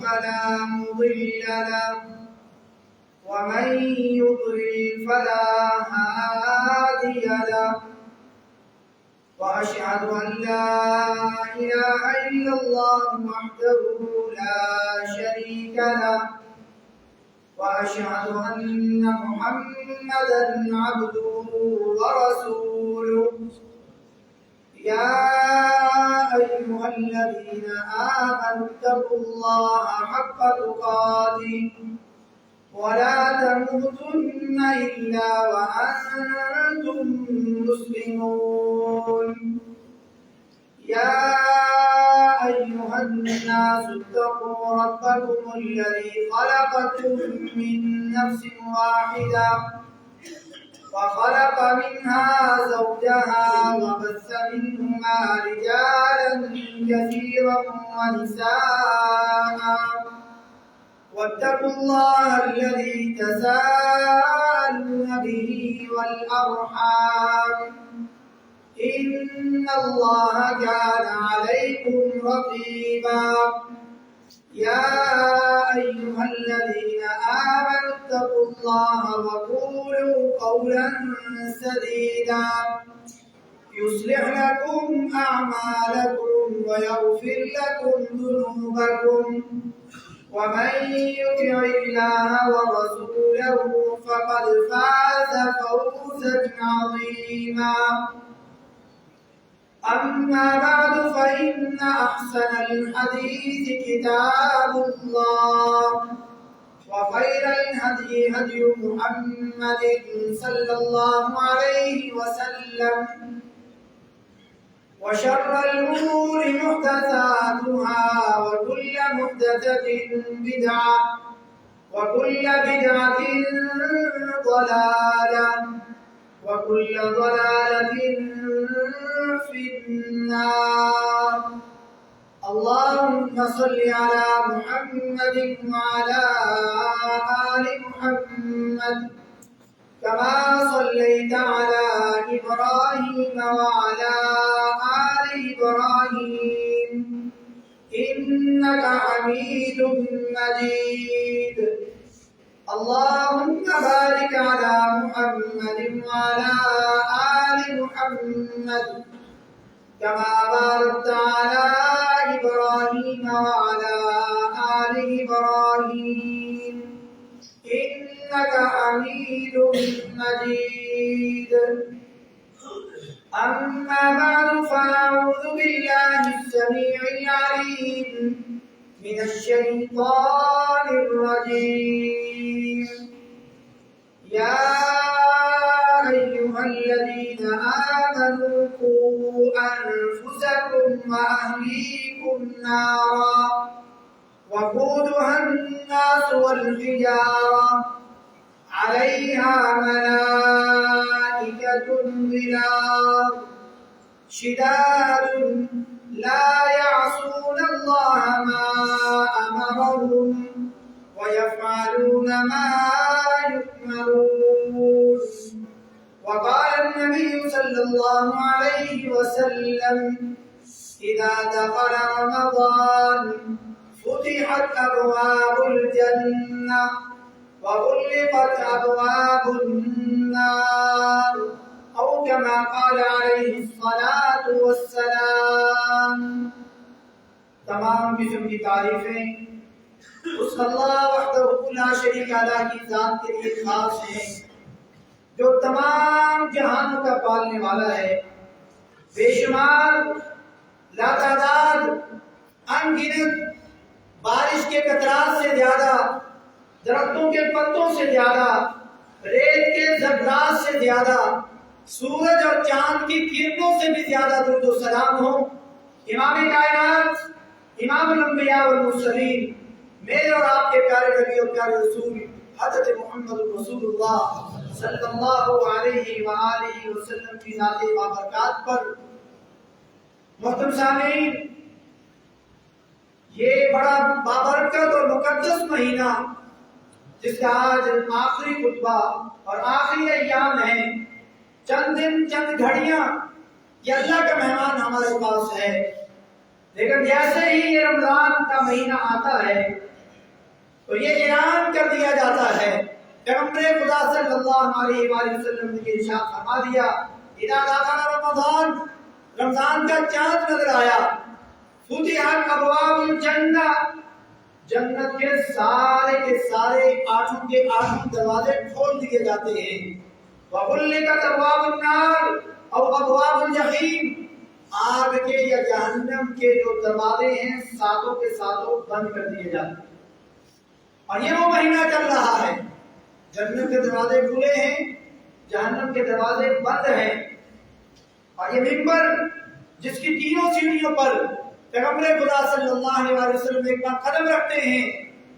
فلا مضل له ومن يضلل فلا هادي له وأشهد أن لا إله إلا الله وحده لا شريك له وأشهد أن محمدا عبده ورسوله يا أيها الذين آمنوا اتقوا الله حق تقاته ولا تموتن إلا وأنتم مسلمون يا أيها الناس اتقوا ربكم الذي خلقكم من نفس واحدة وخلق منها زوجها وبث منهما رجالا كثيرا ونساء واتقوا الله الذي تساءلون به والأرحام إن الله كان عليكم رقيبا يا أيها الذين آمنوا اتقوا الله وقولوا قولا سديدا يصلح لكم أعمالكم ويغفر لكم ذنوبكم ومن يطع الله ورسوله فقد فاز فوزا عظيما أما بعد فإن أحسن الحديث كتاب الله وخير الهدي هدي محمد صلى الله عليه وسلم وشر الأمور محدثاتها وكل محدثة بدعة وكل بدعة ضلالة وكل ضلالة في النار اللهم صل على محمد وعلى آل محمد كما صليت على إبراهيم وعلى آل إبراهيم إنك حميد مجيد اللهم بارك على محمد وعلى آل محمد كما باركت على إبراهيم وعلى آل إبراهيم إنك حميد مجيد أما بعد فأعوذ بالله السميع العليم من الشيطان الرجيم يا أيها الذين آمنوا قوا أنفسكم وأهليكم نارا وقودها الناس والحجارة عليها ملائكة غلاظ شداد لا يعصون الله ما أمرهم ويفعلون ما يؤمرون وقال النبي صلى الله عليه وسلم إذا دخل رمضان فتحت أبواب الجنة وغلقت أبواب النار أو كما قال عليه الصلاة والسلام تمام قسم کی تعریفیں اس اللہ وحدہ لا شریک له کی ذات کے لیے خاص ہیں جو تمام جہانوں کا پالنے والا ہے بے شمار لاتعداد انگنت بارش کے قطرات سے زیادہ درختوں کے پتوں سے زیادہ ریت کے ذرات سے زیادہ سورج اور چاند کی کرنوں سے بھی زیادہ درود و سلام ہو امام کائنات امام الانبیاء والمرسلین میرے اور آپ کے پیارے نبی اور پیارے رسول حضرت محمد رسول اللہ صلی اللہ علیہ وآلہ وسلم کی ذات بابرکات پر محترم سامعین یہ بڑا بابرکت اور مقدس مہینہ جس کا آج آخری خطبہ اور آخری ایام ہے چند دن چند گھڑیاں یہ اللہ کا مہمان ہمارے پاس ہے لیکن جیسے ہی یہ رمضان کا مہینہ آتا ہے تو یہ اعلان کر دیا جاتا ہے، پیغمبر خدا صلی اللہ علیہ وآلہ وسلم نے ارشاد فرما دیا، اذا دخل رمضان، رمضان کا چاند نظر آیا، فتحت ابواب الجنہ، جنت کے سارے آٹھوں کے آٹھوں دروازے کھول دیے جاتے ہیں، وغلقت ابواب النار او ابواب الجحیم، آگ کے یا جہنم کے جو دروازے ہیں ساتوں کے ساتوں بند کر دیے جاتے ہیں۔ اور یہ وہ مہینہ چل رہا ہے، جنت کے دروازے کھلے ہیں، جہنم کے دروازے بند ہیں، اور یہ منبر جس کی تینوں سیڑھیوں پر پیغمبر خدا صلی اللہ علیہ وسلم ایک بار قدم رکھتے ہیں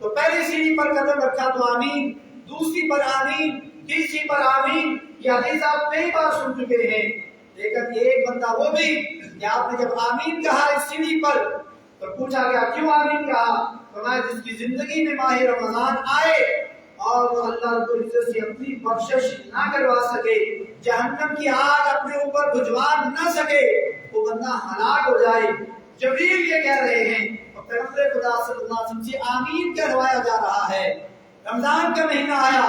تو پہلی سیڑھی پر قدم رکھا تو آمین، دوسری پر آمین، تیسری پر آمین، یہ حدیث آپ کئی بار سن چکے ہیں، لیکن ایک بندہ وہ بھی کہ آپ نے جب آمین کہا اس سیڑھی پر تو پوچھا گیا کیوں آمین کہا؟ فرمایا جس کی زندگی میں ماہ رمضان آئے اور وہ اللہ رب العزت سے اپنی بخشش نہ کروا سکے، جہنم کی آگ اپنے اوپر بھجوا نہ سکے، وہ بندہ ہلاک ہو جائے۔ جبریل یہ کہہ رہے ہیں اور پیغمبر خدا صلی اللہ علیہ وسلم سے آمین کہوایا جا رہا ہے۔ رمضان کا مہینہ آیا،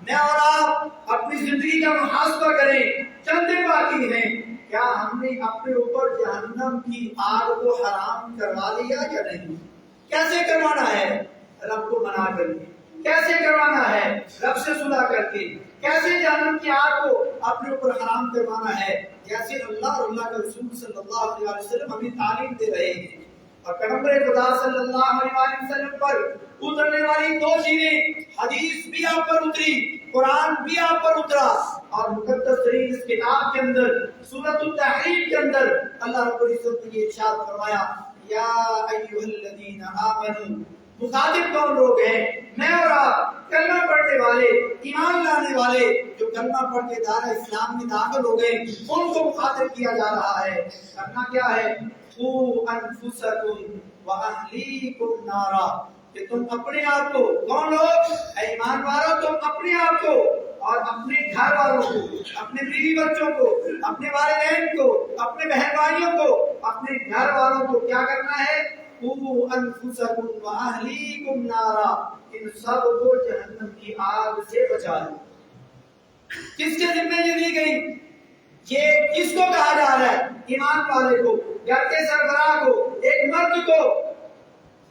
میں اور آپ اپنی زندگی کا محاسبہ کریں، چند دن باقی ہیں، کیا ہم نے اپنے اوپر جہنم کی آگ کو حرام کروا لیا یا نہیں؟ کیسے کروانا ہے؟ رب کو منا کر کے۔ کیسے کروانا ہے؟ رب سے صلح کر کے۔ کیسے جہنم کی آگ کو اپنے اوپر حرام کروانا ہے؟ جیسے اللہ اور اللہ کے رسول صلی اللہ علیہ وسلم ہمیں تعلیم دے رہے ہیں، اور پیغمبر خدا صلی اللہ علیہ وسلم پر اترنے والی دو چیزیں، حدیث بھی آپ پر اتری، قرآن بھی آپ پر اترا، اور مقدس ترین اس کتاب کے اندر سورۃ التحریم کے اندر اللہ رب العزت نے ارشاد فرمایا، یا ایھا الذین آمنوا، مخاطب کون لوگ ہیں؟ میں اور آپ، کلمہ پڑھنے والے، ایمان لانے والے، جو کلمہ پڑھ کے دارِ اسلام میں داخل ہو گئے، ان کو مخاطب کیا جا رہا ہے۔ کرنا کیا ہے؟ قوا انفسکم واہلیکم نارا، کہ تم اپنے آپ کو، کون لوگ؟ اے ایمان والو، تم اپنے آپ کو اور اپنے گھر والوں کو، اپنے بیوی بچوں کو، اپنے والدین کو، اپنے بہن بھائیوں کو، اپنے گھر والوں کو کیا کرنا ہے؟ قوا انفسکم واہلیکم نارا، ان سب کو جہنم کی آگ سے بچائیں۔ کس کے ذمہ یہ دی گئی؟ یہ کس کو کہا جا رہا ہے؟ ایمان والے کو، گھر کے سربراہ کو، ایک مرد کو۔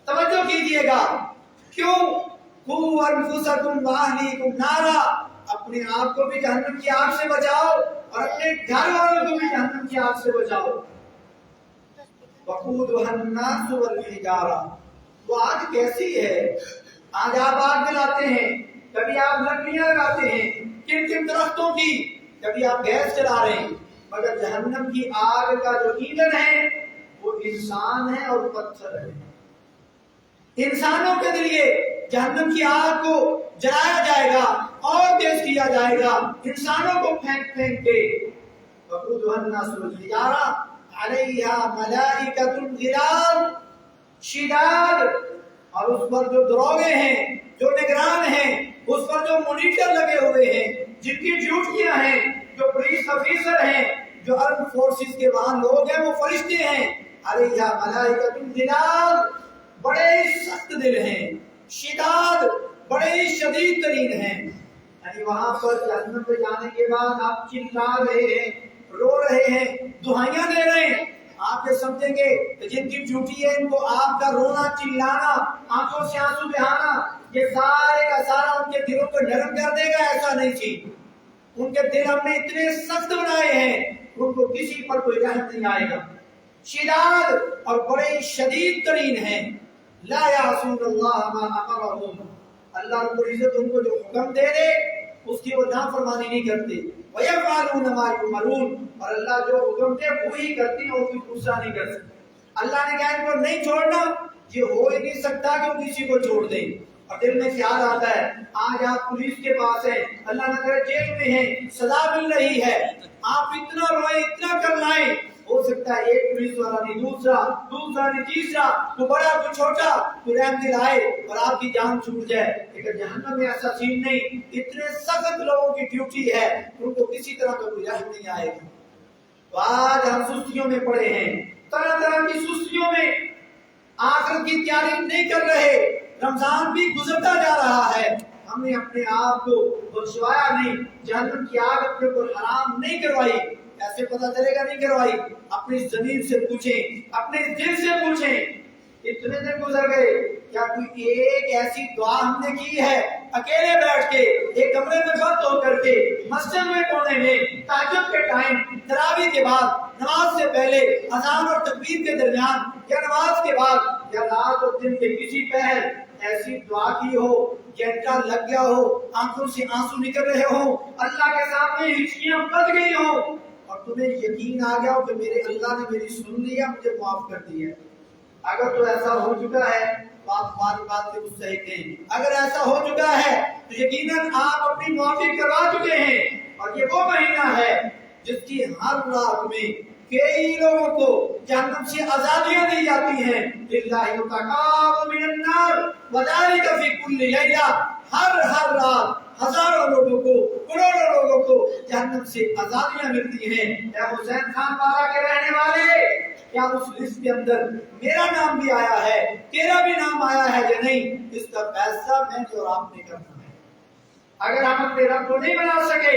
توجہ کیجئے گا، کیوں؟ قوا انفسکم واہلیکم نارا، اپنے آپ کو بھی جہنم کی آگ سے بچاؤ اور اپنے گھر والوں کو بھی جہنم کی آگ سے بچاؤ۔ وقودها الناس والحجارہ، وہ آگ کیسی ہے؟ آج آپ آگ جلاتے ہیں، کبھی آپ لکڑیاں لگاتے ہیں، کن کن درختوں کی، کبھی آپ گیس چلا رہے ہیں، مگر جہنم کی آگ کا جو ایندھن ہے وہ انسان ہے اور پتھر ہے۔ انسانوں کے ذریعے جہنم کی آگ کو جلایا جائے گا اور تیز کیا جائے گا، انسانوں کو پھینک پھینک کے۔ وقودها الناس والحجارہ علیہا ملائکۃ غلاظ شداد، اور اس پر جو دروگے ہیں، جو نگران ہیں، اس پر جو مانیٹر لگے ہوئے ہیں، جن کی ڈیوٹیاں ہیں، جو پولیس آفیسر ہیں، جو ارم فورسز کے وہاں لوگ ہیں، وہ فرشتے ہیں۔ علیہا ملائکۃ غلاظ، بڑے سخت دل ہیں، شداد، بڑے شدید ترین ہیں۔ یعنی وہاں پر جہنم پہ جانے کے بعد آپ چلا رہے ہیں، رو رہے ہیں، دہائیاں دے رہے ہیں، آپ یہ سمجھیں گے کہ جن کی ڈیوٹی ہے ان کو آپ کا رونا، چلانا، آنکھوں سے آنسو بہانا، یہ سارے کا سارا ان کے دلوں کو نرم کر دے گا، ایسا نہیں چیز۔ ان کے دل ہم نے اتنے سخت بنائے ہیں ان کو کسی پر کوئی رحم نہیں آئے گا۔ شداد اور بڑے شدید ترین ہیں۔ لا یعصون اللہ ما امرهم، اللہ رب العزت ان کو جو حکم دے دے اس کی وہ نافرمانی نہیں کرتے۔ وَيَفْعَلُونَ مَا يُؤْمَرُونَ، اور اللہ جو حکم دے وہی کرتی ہیں، وہ کوئی دوسرا نہیں کر سکتا۔ اللہ نے کہا ان کو نہیں چھوڑنا، یہ ہو ہی نہیں سکتا کہ وہ کسی کو چھوڑ دیں۔ اور دل میں خیال آتا ہے آج آپ پولیس کے پاس ہیں، اللہ نہ کرے جیل میں ہیں، سزا مل رہی ہے، آپ اتنا روئیں، اتنا کر لائیں، ہو سکتا ہے ایک پولیس والا نہیں دوسرا نہیں تیسرا، تو بڑا تو چھوٹا، تو رحم دل آئے اور آپ کی جان چھوٹ جائے۔ لیکن جہنم میں ایسا سین نہیں، اتنے سخت لوگوں کی ڈیوٹی ہے، ان کو کسی طرح کا کوئی رحم نہیں آئے گا۔ تو آج ہم سستیوں میں پڑے ہیں، طرح طرح کی سستیوں میں، آخرت کی تیاری نہیں کر رہے، رمضان بھی گزرتا جا رہا ہے، ہم نے اپنے آپ کو بخشوایا نہیں، جہنم کی آگ اپنے اوپر حرام نہیں کروائی، ایسے پتہ چلے گا نہیں کروائی؟ اپنی زمین سے پوچھیں، اپنے دل سے پوچھیں۔ اتنے دن گزر گئے، کیا کوئی ایک ایسی دعا ہم نے کی ہے اکیلے بیٹھ کے ایک کمرے میں بند ہو کر کے مسجد میں کونے میں تہجد کے ٹائم، تراویح کے بعد، نماز سے پہلے، اذان اور تکبیر کے درمیان، یا نماز کے بعد، یا رات اور دن کے کسی پہر ایسی دعا کی ہو، جھٹکا لگ گیا ہو، آنکھوں سے آنسو نکل رہے ہوں، اللہ کے سامنے ہچکیاں بند گئی ہوں اور تمہیں یقین آ گیا ہو کہ میرے اللہ نے میری سن لیا، مجھے معاف کر دیا؟ اگر تو ایسا ہو چکا ہے تو آپ ہماری بات کے مستحق ہیں، اگر ایسا ہو چکا ہے تو یقیناً آپ اپنی معافی کروا چکے ہیں، اور یہ وہ مہینہ ہے جس کی ہر رات میں کئی لوگوں کو جہنم سے آزادیاں دی جاتی ہیں، للہ یتقاب من النار وذلک فی کل لیلہ، ہر رات ہزاروں لوگوں کو، کروڑوں لوگوں کو جہنم سے آزادیاں ملتی ہیں۔ اے حسین خان پارا کے رہنے والے، کیا اس لسٹ کے اندر میرا نام بھی آیا ہے، تیرا بھی نام آیا ہے یا نہیں؟ اس کا فیصلہ میں جو آپ نے کرنا ہے۔ اگر ہم اپنے رب کو نہیں بنا سکے،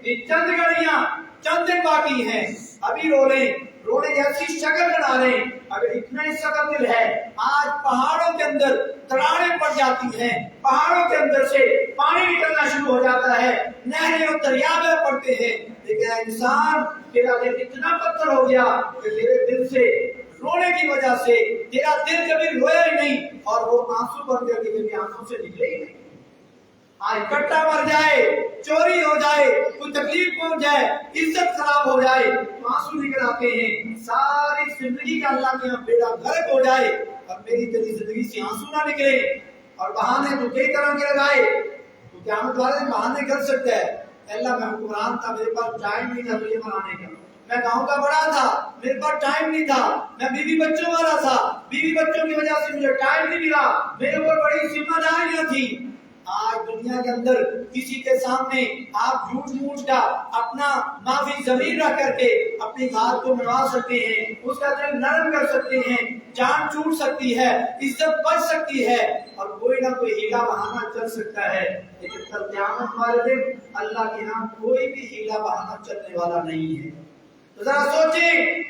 یہ چند گھڑیاں، چند دن باقی ہیں، ابھی رونے جیسی شکل بنا لیں۔ اگر اتنا ہی سخت دل ہے، آج پہاڑوں کے اندر دراڑیں پڑ جاتی ہیں، پہاڑوں کے اندر سے پانی نکلنا شروع ہو جاتا ہے، نہریں اور دریا میں پڑتے ہیں، لیکن انسان تیرا دل اتنا پتھر ہو گیا کہ تیرے دل سے رونے کی وجہ سے تیرا دل کبھی رویا ہی نہیں، اور وہ آنسو بن کر کے کبھی آنکھوں سے نکلے ہی نہیں۔ آج کٹا مر جائے، چوری ہو جائے، کوئی تکلیف پہنچ جائے، عزت خراب ہو جائے، آنسو نکل آتے ہیں، ساری زندگی کا اللہ کے یہاں بیڑا غرق ہو جائے اور میری تیری زندگی سے آنسو نہ نکلے، اور بہانے تو کئی طرح کے لگائے، تو قیامت والے دن بہانے کر سکتا ہے، اللہ میں حکمران تھا، میرے پاس ٹائم نہیں تھا تجھے منانے کا، میں گاؤں کا بڑا تھا، میرے پاس ٹائم نہیں تھا، میں بیوی بچوں والا تھا، بیوی بچوں کی وجہ سے مجھے ٹائم نہیں ملا، میرے اوپر بڑی ذمہ داریاں تھیں۔ آج دنیا کے اندر کسی کے سامنے آپ جھوٹ کا اپنا معافی ضمیر رکھ کر کے اپنی بات کو منوا سکتے ہیں، اس کا دل نرم کر سکتے ہیں، جان چھوٹ سکتی ہے، عزت بچ سکتی ہے، اور کوئی نہ کوئی ہیلا بہانہ چل سکتا ہے، لیکن کل قیامت والے دن اللہ کے ہاں کوئی بھی ہیلا بہانہ چلنے والا نہیں ہے۔ تو ذرا سوچیں،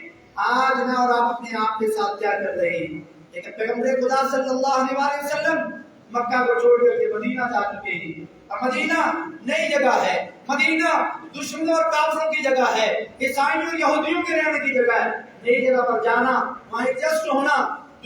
آج میں اور آپ اپنے آپ کے ساتھ کیا کر رہے ہیں؟ لیکن پیغمبر خدا صلی اللہ علیہ وسلم مکہ کو چھوڑ کر کے مدینہ جا چکے ہیں، اور مدینہ نئی جگہ ہے، مدینہ دشمنوں اور کافروں کی جگہ ہے، عیسائیوں اور یہودیوں کے رہنے کی جگہ ہے۔ نئی جگہ پر جانا، وہاں ایڈجسٹ ہونا،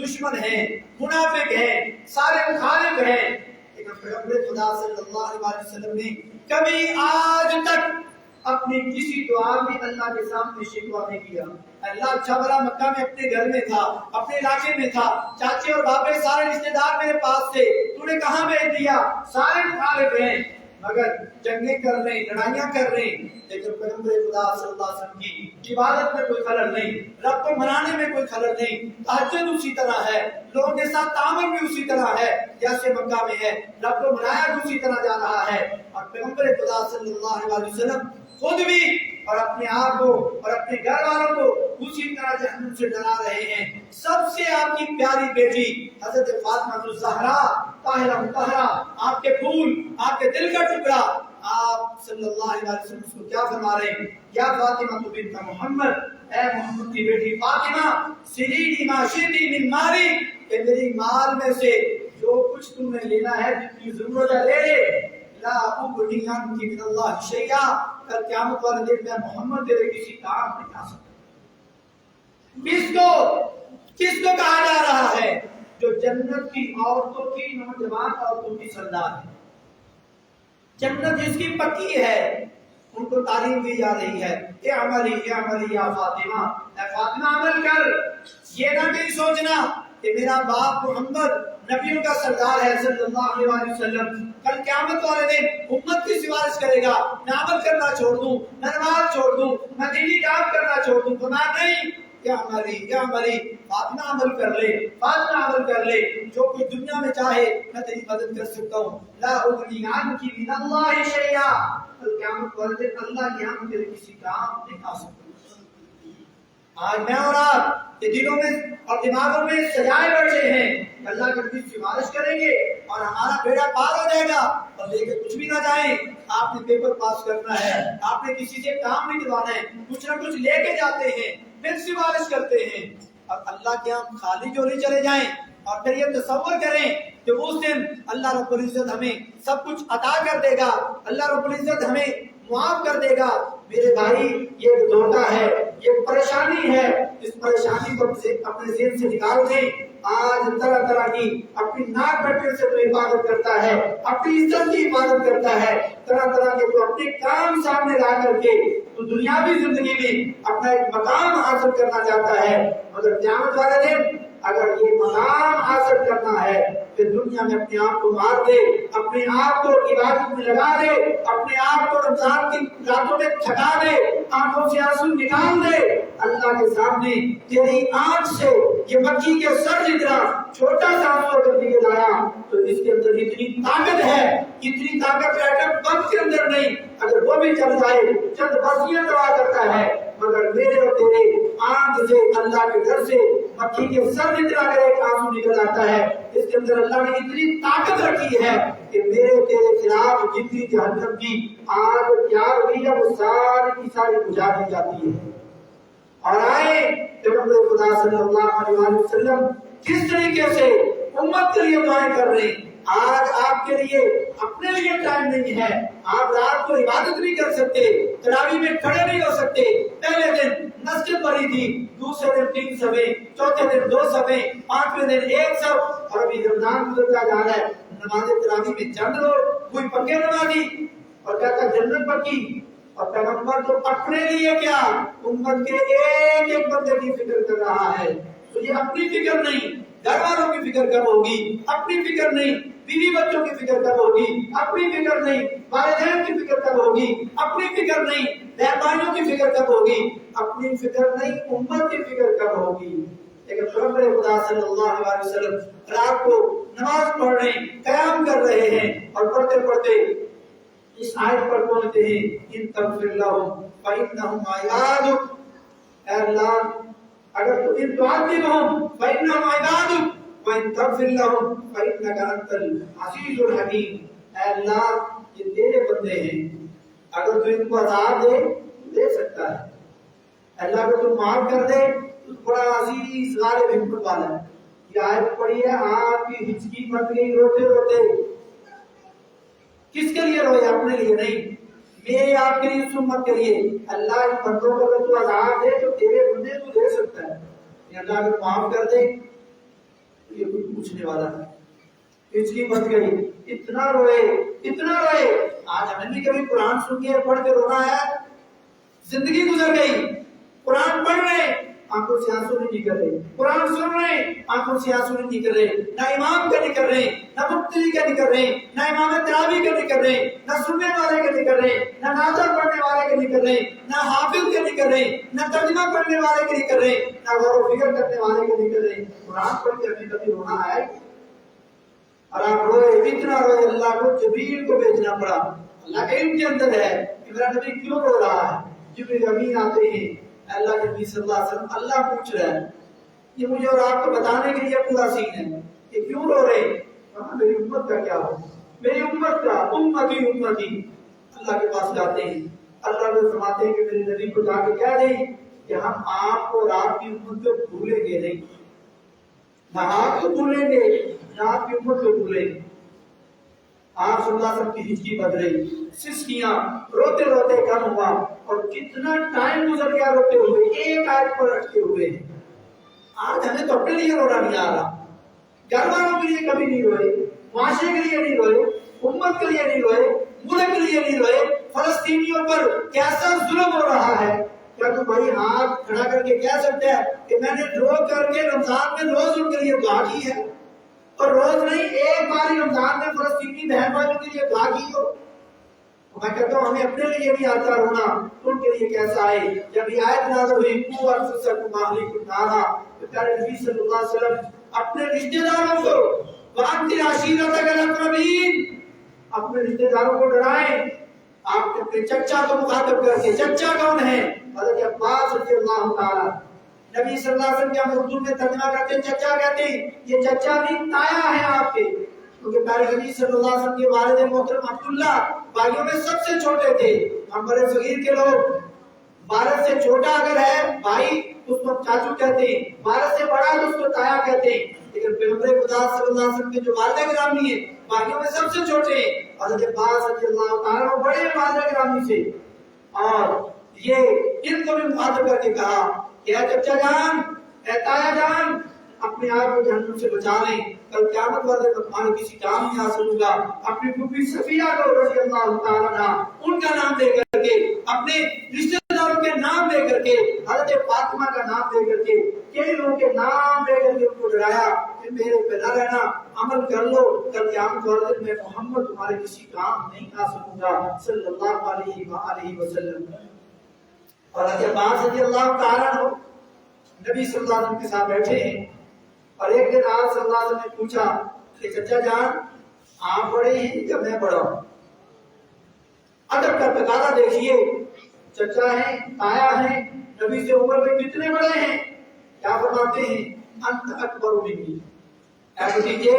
دشمن ہیں، منافق ہیں، سارے مخالف ہیں، لیکن پیغمبر خدا صلی اللہ علیہ وسلم نے کبھی آج تک اپنی کسی دعا میں اللہ کے سامنے شکوہ نہیں کیا۔ اللہ اچھا بھلا مکہ میں اپنے گھر میں تھا، اپنے علاقے میں تھا، چاچے اور بابے سارے رشتے دار میرے پاس تھے، تو نے کہاں بھیج دیا؟ سارے مخالف ہیں، مگر جنگیں کر رہے ہیں، لڑائیاں کر رہے ہیں، لیکن پیغمبر خدا صلی اللہ علیہ وسلم کی عبادت میں کوئی خلل نہیں، رب کو منانے میں کوئی خلل نہیں، تہجد اسی طرح ہے، لوگوں کے ساتھ تعامل بھی اسی طرح ہے جیسے مکہ میں ہے، رب کو منایا بھی اسی طرح جا رہا ہے، اور پیغمبر خدا صلی اللہ علیہ وسلم خود بھی اور اپنے آپ کو اور اپنے گھر والوں کو اسی طرح جہنم سے ڈرا رہے ہیں۔ سب سے آپ کی پیاری بیٹی حضرت فاطمہ الزہرا طاہرہ مطہرہ، آپ کے پھول، آپ کے دل کا ٹکڑا، آپ صلی اللہ علیہ وسلم اس کو کیا فرما رہے ہیں؟ یا فاطمہ بنت محمد، اے محمد کی بیٹی فاطمہ، سلینی ما شئتی من مالی، کہ میری مال میں سے جو کچھ تمہیں لینا ہے، جتنی ضرورت ہے لے لے، لا اغنی عنک من اللہ شیئا، کل قیامت والے دن میں محمد تیرے کسی کام نہیں آ سکتا۔ کس کو کہا جا رہا ہے؟ جو جنت کی عورتوں کی، نوجوان عورتوں کی سردار ہے، جنت جس کی پکی ہے، ان کو تعلیم دی جا رہی ہے، اعملی اعملی یا فاطمہ، اے فاطمہ عمل کر، یہ نہ کہیں سوچنا کہ میرا باپ محمد نبیوں کا سردار ہے صلی اللہ علیہ وسلم، کل قیامت والے دن امت کی سفارش کرے گا، میں عمل کرنا چھوڑ دوں، میں نماز چھوڑ دوں، میں دینی کام کرنا چھوڑ دوں، فرمایا نہیں، یا عملی فاطمہ عمل کر لے، فاطمہ عمل کر لے، جو کوئی دنیا میں چاہے میں تیری مدد کر سکتا ہوں، لا اغنی عنک من اللہ شیئا، کل قیامت والے دن اللہ کے ہاں تیرے کسی کام نہیں آ سکتا۔ آج میں اور آپ یہ دلوں میں اور دماغوں میں سجائے بیٹھے ہیں، اللہ کے نبی سفارش کریں گے اور ہمارا بیڑا پار ہو جائے گا اور لے کے کچھ بھی نہ جائیں۔ آپ نے پیپر پاس کرنا ہے، آپ نے کسی سے کام نہیں کروانا ہے، کچھ نہ کچھ لے کے جاتے ہیں، پھر سفارش کرتے ہیں اور اللہ کے ہم خالی جولی چلے جائیں۔ اور پھر یہ تصور کریں کہ اس دن اللہ رب العزت ہمیں سب کچھ عطا کر دے گا، اللہ رب العزت ہمیں معاف کر دے گا۔ میرے بھائی یہ دھوکہ ہے، یہ پریشانی ہے، اس پریشانی کو اپنے ذہن سے نکال دیں۔ آج طرح طرح کی اپنی ناک بٹے سے تو عبادت کرتا ہے، اپنی عزت کی عبادت کرتا ہے، طرح طرح کے تو اپنے کام سامنے لا کر کے تو دنیاوی زندگی میں اپنا ایک مقام حاصل کرنا چاہتا ہے، مگر قیامت والے دن اگر یہ مقام حاصل کرنا ہے پھر دنیا میں اپنے آپ کو مار دے، اپنے آپ کو عبادت میں لگا دے، اپنے آپ کو رمضان کی راتوں میں تھکا دے، آنکھوں سے آنسو نکال دے، اللہ کے سامنے تیری آنکھ سے یہ مکھی کے سر جتنا چھوٹا سا آنسو اگر نکل آیا تو اس کے اندر اتنی طاقت ہے، اتنی طاقت ایٹم بم کے اندر نہیں، اگر وہ بھی چل جائے چند بستیاں دعا کرتا ہے، مگر میرے اور تیرے آنکھ سے اللہ کے گھر سے مکھی کے سر جتنا اگر ایک آنسو نکل آتا ہے، اس کے اندر اللہ نے اتنی طاقت رکھی ہے کہ میرے تیرے خلاف جتنی جہنم کی آگ تیار ہوئی ہے وہ ساری کی ساری بجھا دی جاتی ہے۔ اور آئے پیغمبر خدا صلی اللہ علیہ وسلم کس طریقے سے امت کے لیے دعائیں کر رہے ہیں۔ آج آپ کے لیے اپنے لیے ٹائم نہیں ہے، آپ رات کو عبادت نہیں کر سکتے، تراویح میں کھڑے نہیں ہو سکتے۔ پہلے دن مسجد بھری تھی، دوسرے دن 3 صفیں، چوتھے دن 2 صفیں، 5ویں دن 1 صف، اور ابھی رمضان گزرتا جا رہا ہے، نماز تراویح میں چند لوگ، کوئی پکے نمازی اور کہتا جنت پکی۔ اور پیغمبر تو اپنے لیے کیا امت کے ایک ایک بندے کی فکر کر رہا ہے۔ تجھے اپنی فکر نہیں، گھر والوں کی فکر کب ہوگی؟ اپنی فکر نہیں، بیوی بچوں کی فکر کب ہوگی؟ اپنی فکر نہیں، والدین کی فکر کب ہوگی؟ اپنی فکر نہیں، بہنوں کی فکر کب ہوگی؟ اپنی فکر نہیں، امت کی فکر کب ہوگی؟ لیکن پیغمبر خدا صلی اللہ علیہ وسلم رات کو نماز پڑھ رہے ہیں، قیام کر رہے ہیں، اور پڑھتے پڑھتے اس آیت پر پہنچتے ہیں ان تغفر لهم فإنهم عبادك، اے اللہ اگر تو ان تعذبهم فإنهم عبادك وإن تغفر لهم فإنك أنت العزيز الحكيم، اے اللہ یہ تیرے بندے ہیں، اگر تو ان کو عذاب دے دے سکتا ہے، اللہ اگر تو معاف کر دے تو بڑا عزیز غالب حکمت والا ہے۔ یہ آیت پڑھی ہے، آپ کی ہچکی بن گئی روتے روتے۔ کس کے لیے روئے؟ اپنے لیے نہیں، میرے آپ کے لیے، اس امت کے لیے۔ اللہ ان بندوں کو اگر تو عذاب دے تو تیرے بندے تو دے سکتا ہے، یہ اللہ اگر معاف کر دے تو یہ کچھ پوچھنے والا ہے۔ ہچکی بن گئی، اتنا روئے اتنا روئے۔ آج ہمیں بھی کبھی قرآن سن کے پڑھ کے رونا ہے؟ زندگی گزر گئی، قرآن پڑھ رہے آنکھوں سے آنسو نہیں نکل رہے، قرآن سن رہے آنکھوں سے آنسو نہیں نکل رہے، نہ امام کا نکل رہے، نہ مقتدی کا نکل رہے، نہ امام تراویح کا نکل رہے، نہ سننے والے کا نکل رہے، نہ ناظر پڑھنے والے کے نکل رہے، نہ حافظ کے نکل رہے، نہ ترجمہ پڑھنے والے کے نکل رہے، نہ غور و فکر کرنے والے کے نکل رہے۔ قرآن پڑھ کے ہمیں کبھی رونا آیا؟ اور آپ روئے، اتنا روئے، اللہ کو جبریل کو بھیجنا پڑا۔ اللہ کے علم کے اندر ہے کہ میرا نبی کیوں رو رہا ہے۔ جبریل امین آتے ہیں، اللہ کے نبی صلی اللہ علیہ وسلم، اللہ پوچھ رہا ہے، یہ مجھے اور آپ کو بتانے کے لیے پورا سین ہے کہ کیوں رو رہے ہیں؟ میری امت کا کیا ہو، میری امت کا، امتی امتی۔ اللہ کے پاس جاتے ہیں، اللہ کو فرماتے ہیں کہ میرے نبی کو جا کے کہہ دیں کہ ہم آپ اور آپ کی امت کو بھولیں گے نہیں، نہ آپ کو بھولیں گے نہ آپ کی امت کو بھولیں گے۔ آپ صلی اللہ علیہ وسلم کی ہچکی بن رہی، سسکیاں، روتے روتے کم ہوا، اور کتنا ٹائم گزر گیا روتے ہوئے، ایک آیت پر اٹکے ہوئے۔ آج ہمیں تو اپنے لیے رونا نہیں آ رہا، گھر والوں کے لیے کبھی نہیں روئے، معاشرے کے لیے نہیں روئے، امت کے لیے نہیں روئے، ملک کے لیے نہیں روئے۔ فلسطینیوں پر کیسا ظلم ہو رہا ہے، کیا تو بھائی ہاتھ کھڑا کر کے کہہ سکتا ہے کہ میں نے رو کر کے رمضان میں روز ان کے لیے دعا کی ہے؟ اور روز نہیں، ایک بار رمضان میں فلسطینی بہن بھائیوں کے لیے دعا کی ہو؟ میں کہتا ہوں ہمیں اپنے لیے بھی آتا رونا، ان کے لیے کیسا ہے؟ جب یہ آیت نازل ہوئی قُوْ أَنفُسَكُمْ وَأَهْلِيكُمْ نَارًا، تو پیارے نبی صلی اللہ علیہ وسلم اپنے رشتہ داروں کو وَأَنذِرْ عَشِيرَتَكَ الْأَقْرَبِينَ، اپنے رشتہ داروں کو ڈرائیں۔ آپ اپنے چچا کو مخاطب کر کے، چچا کون ہے؟ حضرت عباس رضی اللہ تعالیٰ، نبی صلی اللہ علیہ وسلم کے ہم اردو میں ترجمہ کرتے ہیں چچا کہتے ہیں، یہ چچا بھی تایا ہے آپ کے، کیونکہ پیارے نبی صلی اللہ علیہ وسلم کے والد محترم عبداللہ بھائیوں میں سب سے چھوٹے تھے۔ ہم بڑے صغیر کے لوگ، والد سے چھوٹا اگر ہے بھائی اس کو چاچو کہتے ہیں، والد سے بڑا تو اس کو تایا کہتے ہیں، لیکن پیغمبر خدا صلی اللہ علیہ وسلم کے جو والد گرامی ہیں بھائیوں میں سب سے چھوٹے ہیں، حضرت عباس رضی اللہ تعالیٰ عنہ بڑے والد گرامی سے، اور یہ ان کو بھی مخاطب کر کے کہا کہ اے چچا جان، اے تایا جان، اپنے آپ کو جہنم سے بچا لیں، کل قیامت والے وقت تمہارے کسی کام نہیں حاصل ہوگا۔ اپنی پھوپھی صفیہ کو رضی اللہ تعالیٰ عنہ ان کا نام دے کر کے، اپنے رشتہ داروں کے نام دے کر کے، حضرت فاطمہ کا نام دے کر کے، کئی لوگوں کے نام دے کر کے ان کو ڈرایا کہ میرے پہ نہ رہنا، عمل کر لو، کل قیامت والے دن میں محمد تمہارے کسی کام نہیں حاصل ہوگا صلی اللہ علیہ وآلہ وسلم۔ اور حضرت عباس رضی اللہ تعالیٰ عنہ نبی صلی اللہ علیہ وسلم کے ساتھ بیٹھے ہیں، اور ایک دن آپ صلی اللہ علیہ وسلم نے پوچھا کہ چچا جان آپ بڑے ہیں یا میں بڑا ہوں؟ ادب کا تقاضا دیکھیے، چچا ہیں، تایا ہیں، نبی سے عمر میں کتنے بڑے ہیں؟ کیا فرماتے ہیں؟ انت اکبر منی، اے بھتیجے